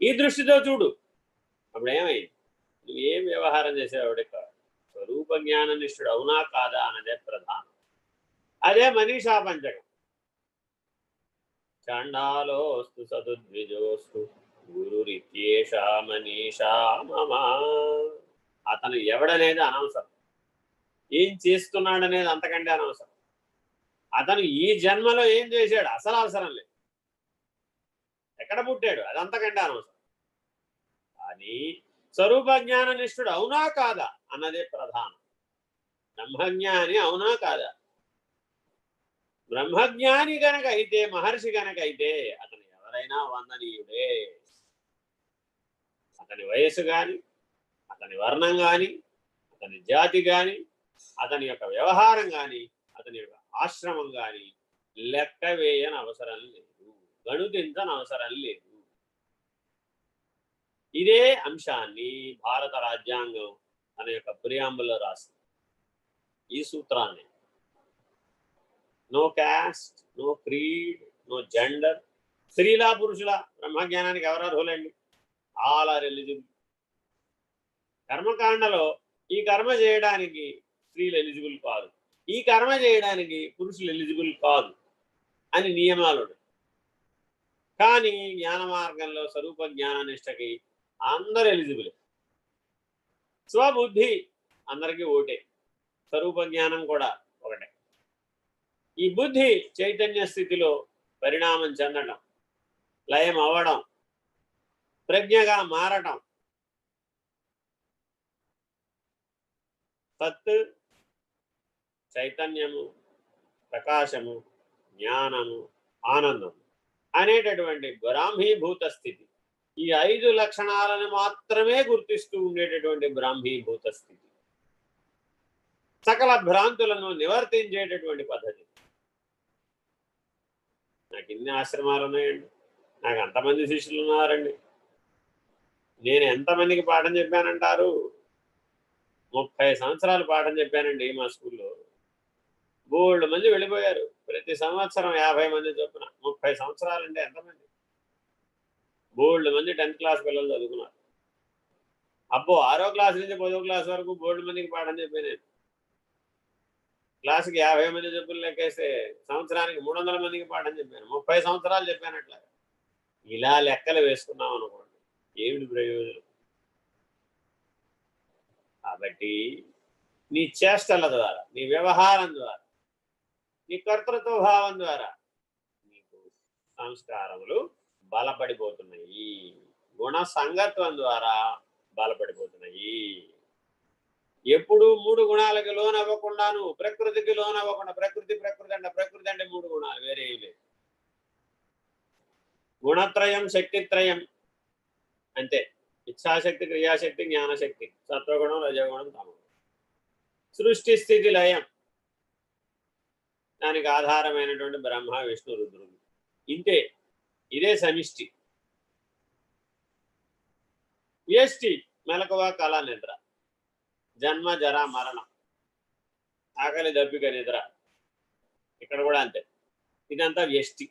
ఈ దృష్టితో చూడు, అప్పుడు ఏమైంది? నువ్వు ఏం వ్యవహారం చేసేవాడే కాదు, స్వరూప జ్ఞాన నిష్ఠుడు అవునా కాదా అన్నదే ప్రధానం. అదే మనీషా పంచకం. చండాలోస్తు సదుద్విజోస్తు గురురిత్యేషా మనీషా మమ. అతను ఎవడనేది అనవసరం, ఏం చేస్తున్నాడనేది అంతకంటే అనవసరం. అతను ఈ జన్మలో ఏం చేశాడు అసలు అవసరం లేదు, ఎక్కడ పుట్టాడు అది అంతకంటే అనవసరం. కానీ స్వరూప జ్ఞాన నిష్ఠుడు అవునా కాదా అన్నదే ప్రధానం. బ్రహ్మజ్ఞాని అవునా కాదా? బ్రహ్మజ్ఞాని గనక అయితే, మహర్షి గనక అయితే అతను ఎవరైనా వందనీయుడే. అతని వయస్సు కానీ, అతని వర్ణం కానీ, అతని జాతి కానీ, అతని యొక్క వ్యవహారం కానీ, అతని యొక్క ఆశ్రమం కానీ లెక్క వేయని అవసరం లేదు, గణుతించని అవసరం లేదు. ఇదే అంశాన్ని భారత రాజ్యాంగం తన యొక్క ప్రియాంబుల్లో రాసింది. ఈ సూత్రాన్ని no caste, no creed, no gender, స్త్రీలా పురుషుల బ్రహ్మజ్ఞానానికి ఎవరు అర్హులండి? All are eligible. కర్మకాండలో ఈ కర్మ చేయడానికి స్త్రీలు ఎలిజిబుల్ కాదు, ఈ కర్మ చేయడానికి పురుషులు ఎలిజిబుల్ కాదు అని నియమాలు. కానీ జ్ఞాన మార్గంలో స్వరూప జ్ఞాన నిష్టకి అందరు ఎలిజిబుల్. స్వబుద్ధి అందరికీ ఒకటే, స్వరూప జ్ఞానం కూడా ఒకటే. ఈ బుద్ధి చైతన్య స్థితిలో పరిణామం చెందడం, లయం అవ్వడం, ప్రజ్ఞగా మారటం, సత్ చైతన్యము, ప్రకాశము, జ్ఞానము, ఆనందము అనేటటువంటి బ్రాహ్మీభూత స్థితి, ఈ 5 లక్షణాలను మాత్రమే గుర్తిస్తూ ఉండేటటువంటి బ్రాహ్మీభూత స్థితి, సకల భ్రాంతులను నివర్తించేటటువంటి పద్ధతి. నాకు ఇన్ని ఆశ్రమాలు ఉన్నాయండి, నాకు అంతమంది శిష్యులు ఉన్నారండి, నేను ఎంతమందికి పాఠం చెప్పానంటారు? 30 సంవత్సరాలు పాఠం చెప్పానండి మా స్కూల్లో. బోల్డ్ మంది వెళ్ళిపోయారు, ప్రతి సంవత్సరం 50 మంది చొప్పున. 30 సంవత్సరాలంటే ఎంతమంది? బోల్డ్ మంది 10th క్లాస్ పిల్లలు చదువుకున్నారు. అబ్బో 6వ క్లాస్ నుంచి 10వ క్లాస్ వరకు బోల్డ్ మందికి పాఠం చెప్పాను. క్లాసుకి 50 మంది చెప్పులు లెక్కేస్తే సంవత్సరానికి 300 మందికి పాఠం చెప్పాను, 30 సంవత్సరాలు చెప్పాను. అట్లా ఇలా లెక్కలు వేసుకున్నాం అనుకోండి, ఏమిటి ప్రయోజనం? కాబట్టి నీ చేష్టల ద్వారా, నీ వ్యవహారం ద్వారా, నీ కర్తృత్వ భావం ద్వారా నీకు సంస్కారములు బలపడిపోతున్నాయి, గుణ సంగత్వం ద్వారా బలపడిపోతున్నాయి. ఎప్పుడు 3 గుణాలకి లోనవ్వకుండాను, ప్రకృతికి లోనవ్వకుండా, ప్రకృతి అంటే 3 గుణాలు, వేరే లేదు. గుణత్రయం, శక్తిత్రయం అంతే. ఇచ్ఛాశక్తి, క్రియాశక్తి, జ్ఞానశక్తి, సత్వగుణం, రజోగుణం, తమగుణం. సృష్టి స్థితి లయం, దానికి ఆధారమైనటువంటి బ్రహ్మ, విష్ణు, రుద్రుడు. ఇంతే, ఇదే సమిష్టి. వ్యష్టి మెలకువ, కళ, నిద్ర, జన్మ, జర, మరణం, ఆకలి, దప్పిక, నిద్ర. ఇక్కడ కూడా అంతే. ఇదంతా వ్యష్టి,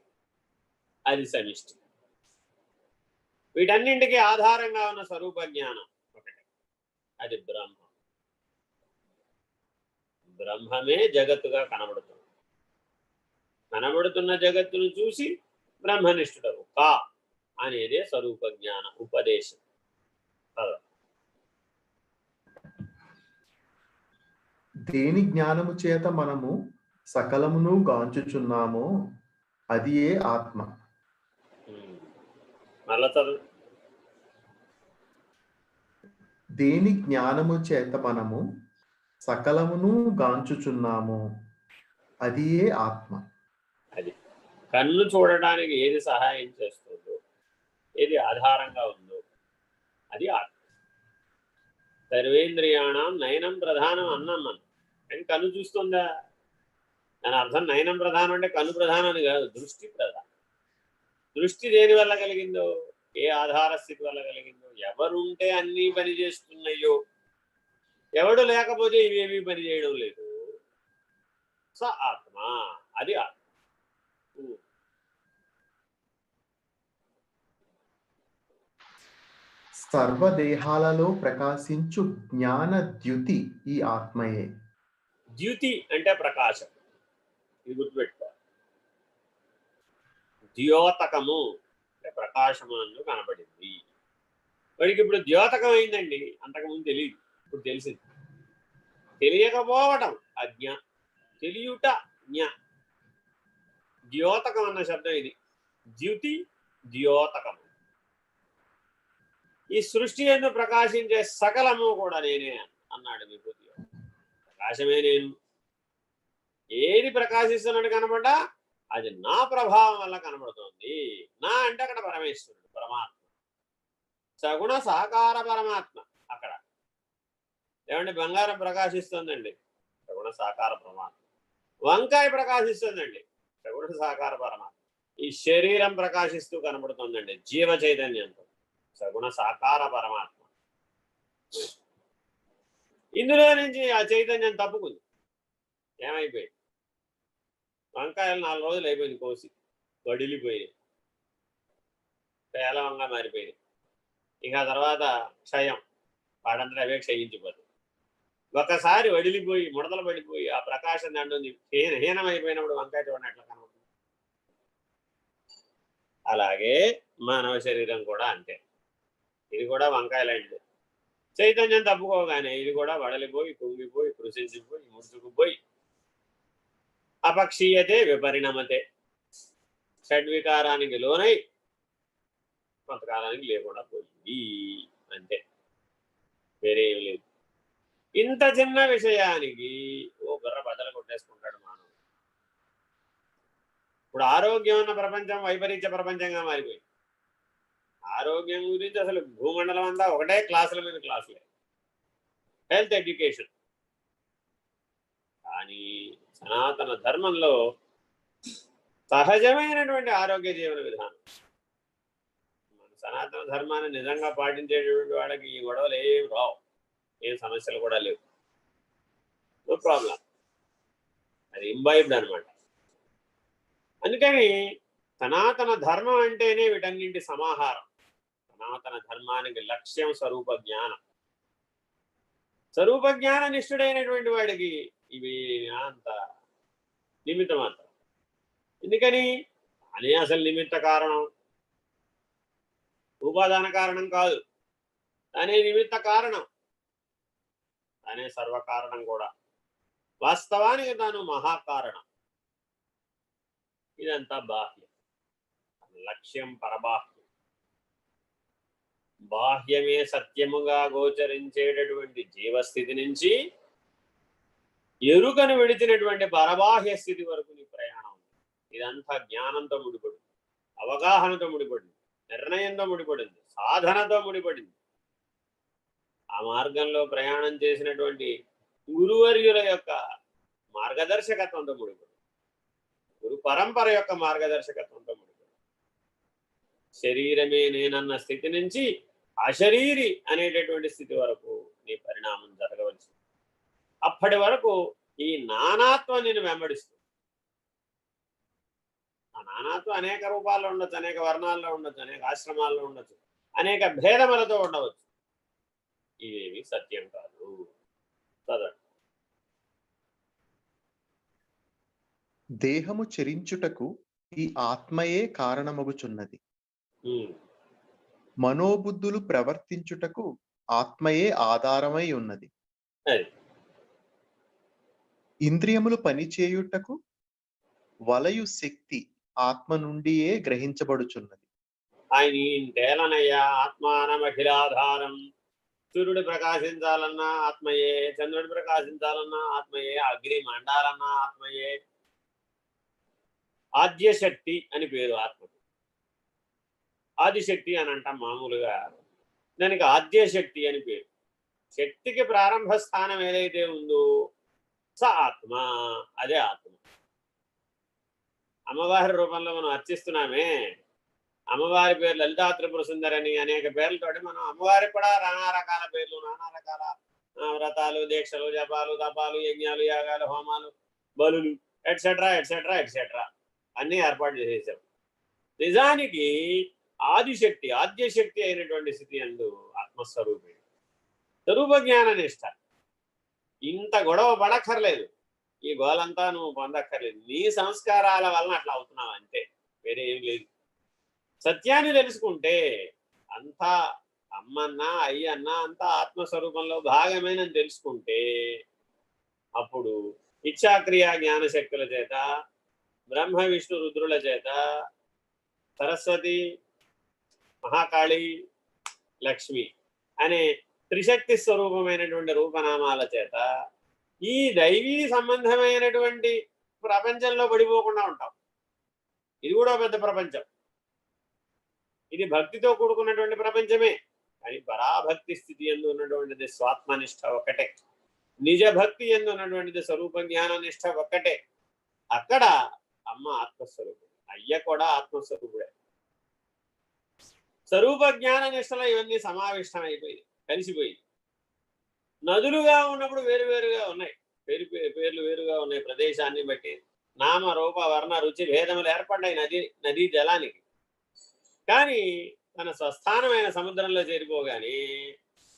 అది సమిష్టి. వీటన్నింటికి ఆధారంగా ఉన్న స్వరూప జ్ఞానం ఒకటే, అది బ్రహ్మ. బ్రహ్మమే జగత్తుగా కనబడుతుంది. కనబడుతున్న జగత్తును చూసి బ్రహ్మనిష్ఠుడవు కా అనేదే స్వరూప జ్ఞాన ఉపదేశం. దేని జ్ఞానము చేత మనము సకలమును గాంచుచున్నామో అది ఏ ఆత్మ. మళ్ళా చదువు. దేని జ్ఞానము చేత మనము సకలమును గాంచుచున్నామో అది ఏ ఆత్మ. అది కన్ను చూడడానికి ఏది సహాయం చేస్తుందో, ఏది ఆధారంగా ఉందో అది ఆత్మ. సర్వేంద్రియాణం నయనం ప్రధానం అన్నాం మనం. కానీ కన్ను చూస్తుందా? దాని అర్థం నయనం ప్రధానం అంటే కన్ను ప్రధానం అని కాదు, దృష్టి ప్రధానం. దృష్టి దేని వల్ల కలిగిందో, ఏ ఆధార స్థితి వల్ల కలిగిందో, ఎవరుంటే అన్నీ పని చేస్తున్నాయో, ఎవడు లేకపోతే ఇవేమీ పని చేయడం లేదు, స ఆత్మ, అది ఆత్మ. సర్వదేహాలలో ప్రకాశించు జ్ఞాన ద్యుతి ఈ ఆత్మయే. ద్యుతి అంటే ప్రకాశం, ఇది గుర్తుపెట్టుకో. ద్యోతకము అంటే ప్రకాశమునందు కనబడింది. వాడికి ఇప్పుడు ద్యోతకం అయిందండి, అంతకుముందు తెలియదు, ఇప్పుడు తెలిసింది. తెలియకపోవటం అజ్ఞ, తెలియుట జ్ఞ. ద్యోతకం అన్న శబ్దం ఇది. ద్యుతి, ద్యోతకము. ఈ సృష్టి యందు ప్రకాశించే సకలము కూడా నేనే అన్నాడు విభూతి. ప్రకాశమే నేను. ఏది ప్రకాశిస్తున్నట్టు కనబడ్డా అది నా ప్రభావం వల్ల కనబడుతోంది. నా అంటే అక్కడ పరమేశ్వరుడు, పరమాత్మ, సగుణ సాకార పరమాత్మ. అక్కడ ఏమంటే బంగారం ప్రకాశిస్తుందండి, సగుణ సాకార పరమాత్మ. వంకాయ ప్రకాశిస్తుందండి, సగుణ సాకార పరమాత్మ. ఈ శరీరం ప్రకాశిస్తూ కనబడుతుందండి, జీవ చైతన్యంతో, సగుణ సాకార పరమాత్మ. ఇందులో నుంచి ఆ చైతన్యం తప్పుకుంది. ఏమైపోయింది? వంకాయలు 4 రోజులు అయిపోయింది కోసి, వడిలిపోయినాయి, పేలవంగా మారిపోయినాయి. ఇక తర్వాత క్షయం, వాడంతా అవే క్షయించిపోతుంది. ఒకసారి వడిలిపోయి ముడతలు పడిపోయి ఆ ప్రకాశం దాంట్లో హీనమైపోయినప్పుడు వంకాయ చూడండి ఎట్లా కనబడుతుంది. అలాగే మానవ శరీరం కూడా అంతే. ఇది కూడా వంకాయ లాంటిది. చైతన్యం తప్పుకోగానే ఇది కూడా వడలిపోయి, కుంగిపోయి, కృషించిపోయి, ముడుచుకుపోయి, అపక్షీయతే విపరిణమతే, షడ్వికారానికి లోనై కొంతకాలానికి లేకుండా పోయింది. అంతే, వేరే ఏం లేదు. ఇంత చిన్న విషయానికి ఓ బుర్ర బద్దలు కొట్టేసుకుంటాడు మానవుడు. ఇప్పుడు ఆరోగ్యం ఉన్న ప్రపంచం వైపరీత్య ప్రపంచంగా మారిపోయింది. ఆరోగ్యం గురించి అసలు భూమండలం అంతా ఒకటే క్లాసుల మీద క్లాసులే, హెల్త్ ఎడ్యుకేషన్. కానీ సనాతన ధర్మంలో సహజమైనటువంటి ఆరోగ్య జీవన విధానం. మన సనాతన ధర్మాన్ని నిజంగా పాటించేటువంటి వాళ్ళకి ఈ గొడవలు ఏం రావు, ఏం సమస్యలు కూడా లేవు, నో ప్రాబ్లం. అది ఇంబైబ్డ్ అనమాట. అందుకని సనాతన ధర్మం అంటేనే వీటన్నింటి సమాహారం. సనాతన ధర్మానికి లక్ష్యం స్వరూప జ్ఞానం. స్వరూప జ్ఞాన నిష్ఠుడైనటువంటి వాడికి ఇవి అంత నిమిత్త మాత్రం. ఎందుకని అనే అసలు నిమిత్త కారణం, ఉపాదాన కారణం కాదు, అనే నిమిత్త కారణం, అనే సర్వకారణం కూడా. వాస్తవానికి తాను మహాకారణం. ఇదంతా బాహ్యం. లక్ష్యం పరబాహ్యం. బాహ్యమే సత్యముగా గోచరించేటటువంటి జీవస్థితి నుంచి ఎరుకను విడిచినటువంటి పరబాహ్య స్థితి వరకు నీ ప్రయాణం. ఇదంతా జ్ఞానంతో ముడిపడింది, అవగాహనతో ముడిపడింది, నిర్ణయంతో ముడిపడింది, సాధనతో ముడిపడింది. ఆ మార్గంలో ప్రయాణం చేసినటువంటి గురువర్యుల యొక్క మార్గదర్శకత్వంతో ముడిపడింది, గురు పరంపర యొక్క మార్గదర్శకత్వంతో ముడిపడింది. శరీరమే నేనన్న స్థితి నుంచి అశరీరి అనేటటువంటి స్థితి వరకు నీ పరిణామం జరగవలసింది. అప్పటి వరకు ఈ నానాత్వం నేను వెంబడిస్తుంది. ఆ నానాత్వం అనేక రూపాల్లో ఉండొచ్చు, అనేక వర్ణాల్లో ఉండొచ్చు, అనేక ఆశ్రమాల్లో ఉండొచ్చు, అనేక భేదములతో ఉండవచ్చు. ఇవేవి సత్యం కాదు. చదవండి. దేహము చెరించుటకు ఈ ఆత్మయే కారణమగుచున్నది. మనోబుద్ధులు ప్రవర్తించుటకు ఆత్మయే ఆధారమై ఉన్నది. ఇంద్రియములు పనిచేయుటకు వలయు శక్తి ఆత్మ నుండియే గ్రహించబడుచున్నది. ఆయన ఇంతేలనయ్యా ఆత్మానమఖిలాధారం. సూర్యుడు ప్రకాశించాలన్నా ఆత్మయే, చంద్రుడు ప్రకాశించాలన్నా ఆత్మయే, అగ్ని మండాలన్నా ఆత్మయే. ఆద్యశక్తి అని పేరు ఆత్మకు. ఆదిశక్తి అని అంటాం మామూలుగా, దానికి ఆద్యశక్తి అని పేరు. శక్తికి ప్రారంభ స్థానం ఏదైతే ఉందో స ఆత్మ, అదే ఆత్మ. అమ్మవారి రూపంలో మనం అర్చిస్తున్నామే, అమ్మవారి పేరు లలితా త్రిపుర సుందరని అనేక పేర్లతోటి మనం అమ్మవారికి కూడా నానా రకాల పేర్లు, నానా రకాల వ్రతాలు, దీక్షలు, జపాలు, తపాలు, యజ్ఞాలు, యాగాలు, హోమాలు, బలులు, ఎట్సెట్రా ఎట్సెట్రా ఎట్సెట్రా అన్నీ ఏర్పాటు చేసేసాం. నిజానికి ఆదిశక్తి, ఆద్యశక్తి అయినటువంటి స్థితి అందు ఆత్మస్వరూపి స్వరూప జ్ఞాన నిష్ట. ఇంత గొడవ పడక్కర్లేదు, ఈ గోలంతా నువ్వు పొందక్కర్లేదు. నీ సంస్కారాల వలన అట్లా అవుతున్నావు అంతే, వేరే ఏం లేదు. సత్యాన్ని తెలుసుకుంటే అంతా అమ్మన్నా అయ్యన్నా అంతా ఆత్మస్వరూపంలో భాగమేనని తెలుసుకుంటే అప్పుడు ఇచ్ఛాక్రియా జ్ఞానశక్తుల చేత, బ్రహ్మ విష్ణు రుద్రుల చేత, సరస్వతి, మహాకాళి, లక్ష్మి అనే త్రిశక్తి స్వరూపమైనటువంటి రూపనామాల చేత ఈ దైవీ సంబంధమైనటువంటి ప్రపంచంలో పడిపోకుండా ఉంటాం. ఇది కూడా పెద్ద ప్రపంచం. ఇది భక్తితో కూడుకున్నటువంటి ప్రపంచమే. కానీ పరాభక్తి స్థితి ఎందు ఉన్నటువంటిది స్వాత్మనిష్ట ఒక్కటే, నిజ భక్తి ఎందు ఉన్నటువంటిది స్వరూప జ్ఞాన నిష్ట ఒక్కటే. అక్కడ అమ్మ ఆత్మస్వరూపుడు, అయ్య కూడా ఆత్మస్వరూపుడే. స్వరూప జ్ఞాన నిష్టలో ఇవన్నీ సమావిష్టం అయిపోయి కలిసిపోయి నదులుగా ఉన్నప్పుడు వేరువేరుగా ఉన్నాయి, పేర్లు వేరుగా ఉన్నాయి. ప్రదేశాన్ని బట్టి నామ రూప వర్ణ రుచి భేదములు ఏర్పడ్డాయి నదీ జలానికి. కానీ తన స్వస్థానమైన సముద్రంలో చేరిపోగానే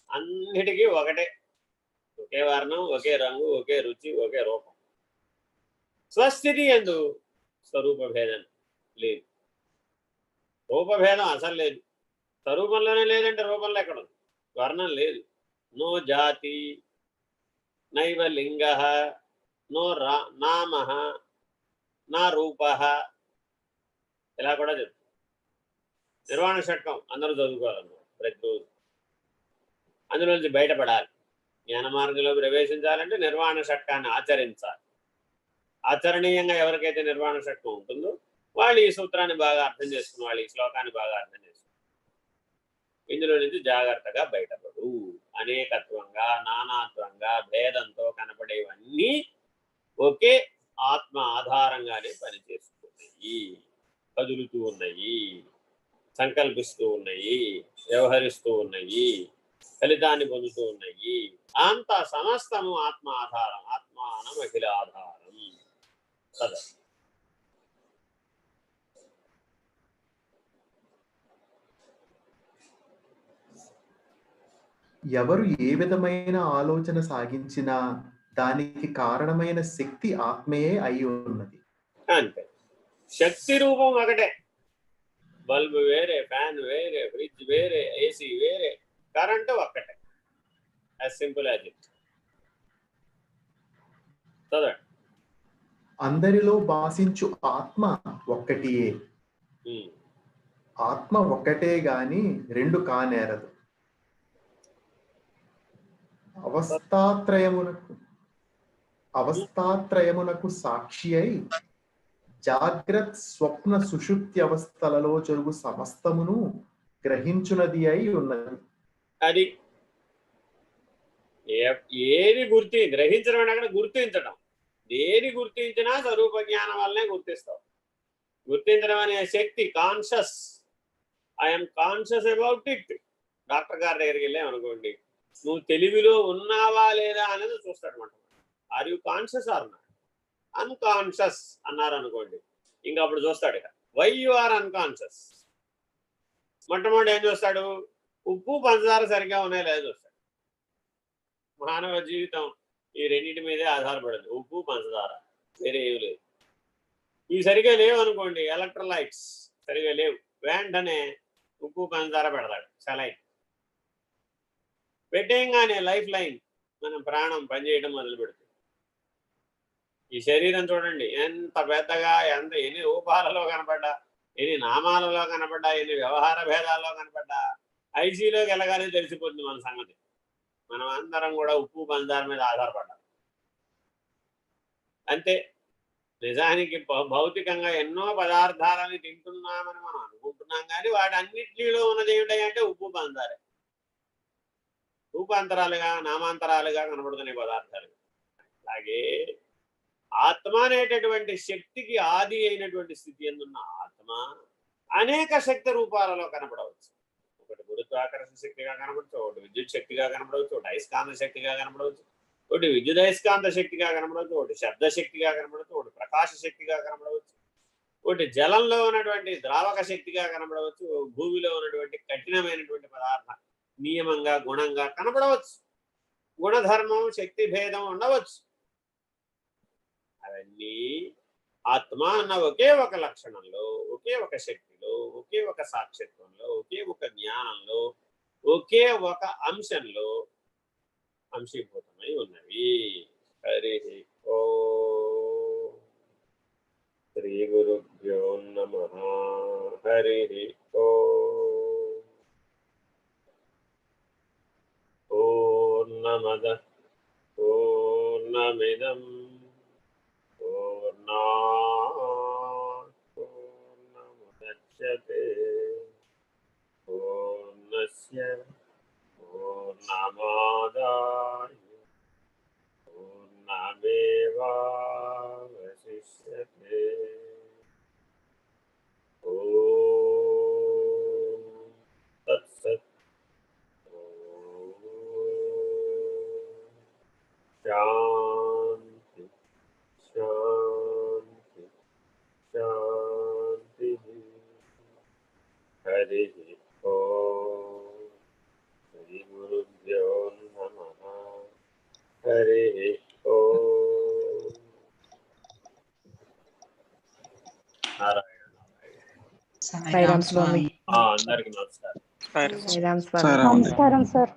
అన్నిటికీ ఒకటే, ఒకే వర్ణం, ఒకే రంగు, ఒకే రుచి, ఒకే రూపం. స్వస్థితి యందు స్వరూప భేదం లేదు, రూపభేదం అసలు లేదు. స్వరూపంలోనే లేదంటే రూపంలో ఎక్కడ ఉంది? వర్ణం లేదు. నో జాతి, నైవ లింగ, నో నామ, నా రూప. ఇలా కూడా చెప్తుంది. నిర్వాణ షట్కం అందరూ చదువుకోవాలన్నమాట ప్రతిరోజు. అందులో నుంచి బయటపడాలి. జ్ఞాన మార్గంలో ప్రవేశించాలంటే నిర్వాణ షట్కాన్ని ఆచరించాలి. ఆచరణీయంగా ఎవరికైతే నిర్వాణ షట్కం ఉంటుందో వాళ్ళు ఈ సూత్రాన్ని బాగా అర్థం చేసుకుని, వాళ్ళు ఈ శ్లోకాన్ని బాగా అర్థం చేసుకుని ఇందులో నుంచి జాగ్రత్తగా బయటపడు. అనేకత్వంగా, నానాత్వంగా, భేదంతో కనపడేవన్నీ ఒకే ఆత్మ ఆధారంగానే పనిచేస్తున్నాయి, కదులుతూ ఉన్నాయి, సంకల్పిస్తూ ఉన్నాయి, వ్యవహరిస్తూ ఉన్నాయి, ఫలితాన్ని పొందుతూ ఉన్నాయి. అంత సమస్తము ఆత్మ ఆధారం. ఆత్మానమఖిల ఆధారం కదా. ఎవరు ఏ విధమైన ఆలోచన సాగించినా దానికి కారణమైన శక్తి ఆత్మయే అయి ఉన్నది. అంతే, శక్తి రూపం ఒకటే. బల్బు వేరే, ఫ్యాన్ వేరే, ఫ్రిడ్జ్ వేరే, ఏసీ వేరే, కరెంటు ఒక్కటే. As simple as it. చదవండి. అందరిలో భాషించు ఆత్మ ఒక్కటియే. ఆత్మ ఒక్కటే గాని రెండు కానేరదు. అవస్థాత్రయమునకు సాక్షి అయి జాగ్రత్త స్వప్న సుషుప్తి అవస్థలలో జరుగు సమస్తమును గ్రహించునది అయి ఉన్నది. అది ఏది గ్రహించడం అంటే అక్కడ గుర్తించడం. దేని గుర్తించినా స్వరూప జ్ఞానం వల్లనే గుర్తిస్తావు. గుర్తించడం అనే శక్తి, conscious, I'm conscious about it. Doctor గారి దగ్గరికి వెళ్ళామనుకోండి, నువ్వు తెలివిలో ఉన్నావా లేదా అనేది చూస్తాడనమాట. Are you conscious or not? Unconscious అన్నారు అనుకోండి, ఇంకా అప్పుడు చూస్తాడు ఇక వై యు ఆర్ అన్కాన్షియస్. మొట్టమొదటి ఏం చూస్తాడు? ఉప్పు పంచదార సరిగ్గా ఉన్నాయో లేదో చూస్తాడు. మానవ జీవితం ఈ రెండింటి మీదే ఆధారపడదు, ఉప్పు పంచదార, వేరే ఏమి లేదు. ఇవి సరిగ్గా లేవు అనుకోండి, ఎలక్ట్రోలైట్స్ సరిగ్గా లేవు, వెంటనే ఉప్పు పంచదార పెడతాడు, సలైన్ పెట్టేయంగానే లైఫ్ లైన్, మనం ప్రాణం పనిచేయడం మొదలు పెడుతుంది. ఈ శరీరం చూడండి ఎంత పెద్దగా, ఎన్ని రూపాలలో కనపడ్డా, ఎన్ని నామాలలో కనపడ్డా, ఎన్ని వ్యవహార భేదాల్లో కనపడ్డా, ఐసీలోకి వెళ్ళగానే తెలిసిపోతుంది మన సంగతి. మనం అందరం కూడా ఉప్పు పంచదార మీద ఆధారపడ్డాం. అంతే. నిజానికి భౌతికంగా ఎన్నో పదార్థాలని తింటున్నామని మనం అనుకుంటున్నాం, కానీ వాటి అన్నింటిలో ఉన్నది ఏమిటంటే ఉప్పు పంచదారే. రూపాంతరాలుగా, నామాంతరాలుగా కనబడుతున్న పదార్థాలు. అలాగే ఆత్మ అనేటటువంటి శక్తికి ఆది అయినటువంటి స్థితి ఎందున్న ఆత్మ అనేక శక్తి రూపాలలో కనపడవచ్చు. ఒకటి గురుత్వాకర్షణ శక్తిగా కనబడవచ్చు, ఒకటి విద్యుత్ శక్తిగా కనబడవచ్చు, ఒకటి అయస్కాంత శక్తిగా కనబడవచ్చు, ఒకటి విద్యుత్ అయస్కాంత శక్తిగా కనబడవచ్చు, ఒకటి శబ్ద శక్తిగా కనబడవచ్చు, ఒకటి ప్రకాశ శక్తిగా కనబడవచ్చు, ఒకటి జలంలో ఉన్నటువంటి ద్రావక శక్తిగా కనబడవచ్చు, భూమిలో ఉన్నటువంటి కఠినమైనటువంటి పదార్థ నియమంగా, గుణంగా కనబడవచ్చు. గుణధర్మం, శక్తి భేదం ఉండవచ్చు. అవన్నీ ఆత్మ అన్న ఒకే ఒక లక్షణంలో, ఒకే ఒక శక్తిలో, ఒకే ఒక సాక్షిత్వంలో, ఒకే ఒక జ్ఞానంలో, ఒకే ఒక అంశంలో అంశీభూతమై ఉన్నవి. హరి ఓం. శ్రీ గురుభ్యో నమః. హరి ఓం. పూర్ణమదః పూర్ణమిదం పూర్ణాత్ పూర్ణముదచ్యతే పూర్ణస్య పూర్ణమాదాయ పూర్ణమేవావశిష్యతే. ఓం తత్సత్. శాంతి శాంతి శాంతి. హరి ఓం. శ్రీ గురుభ్యో నమః. హరి ఓం. నారాయణ సాయిరామ్ స్వామి. అందరికి నమస్కారం. నమస్కారం సార్.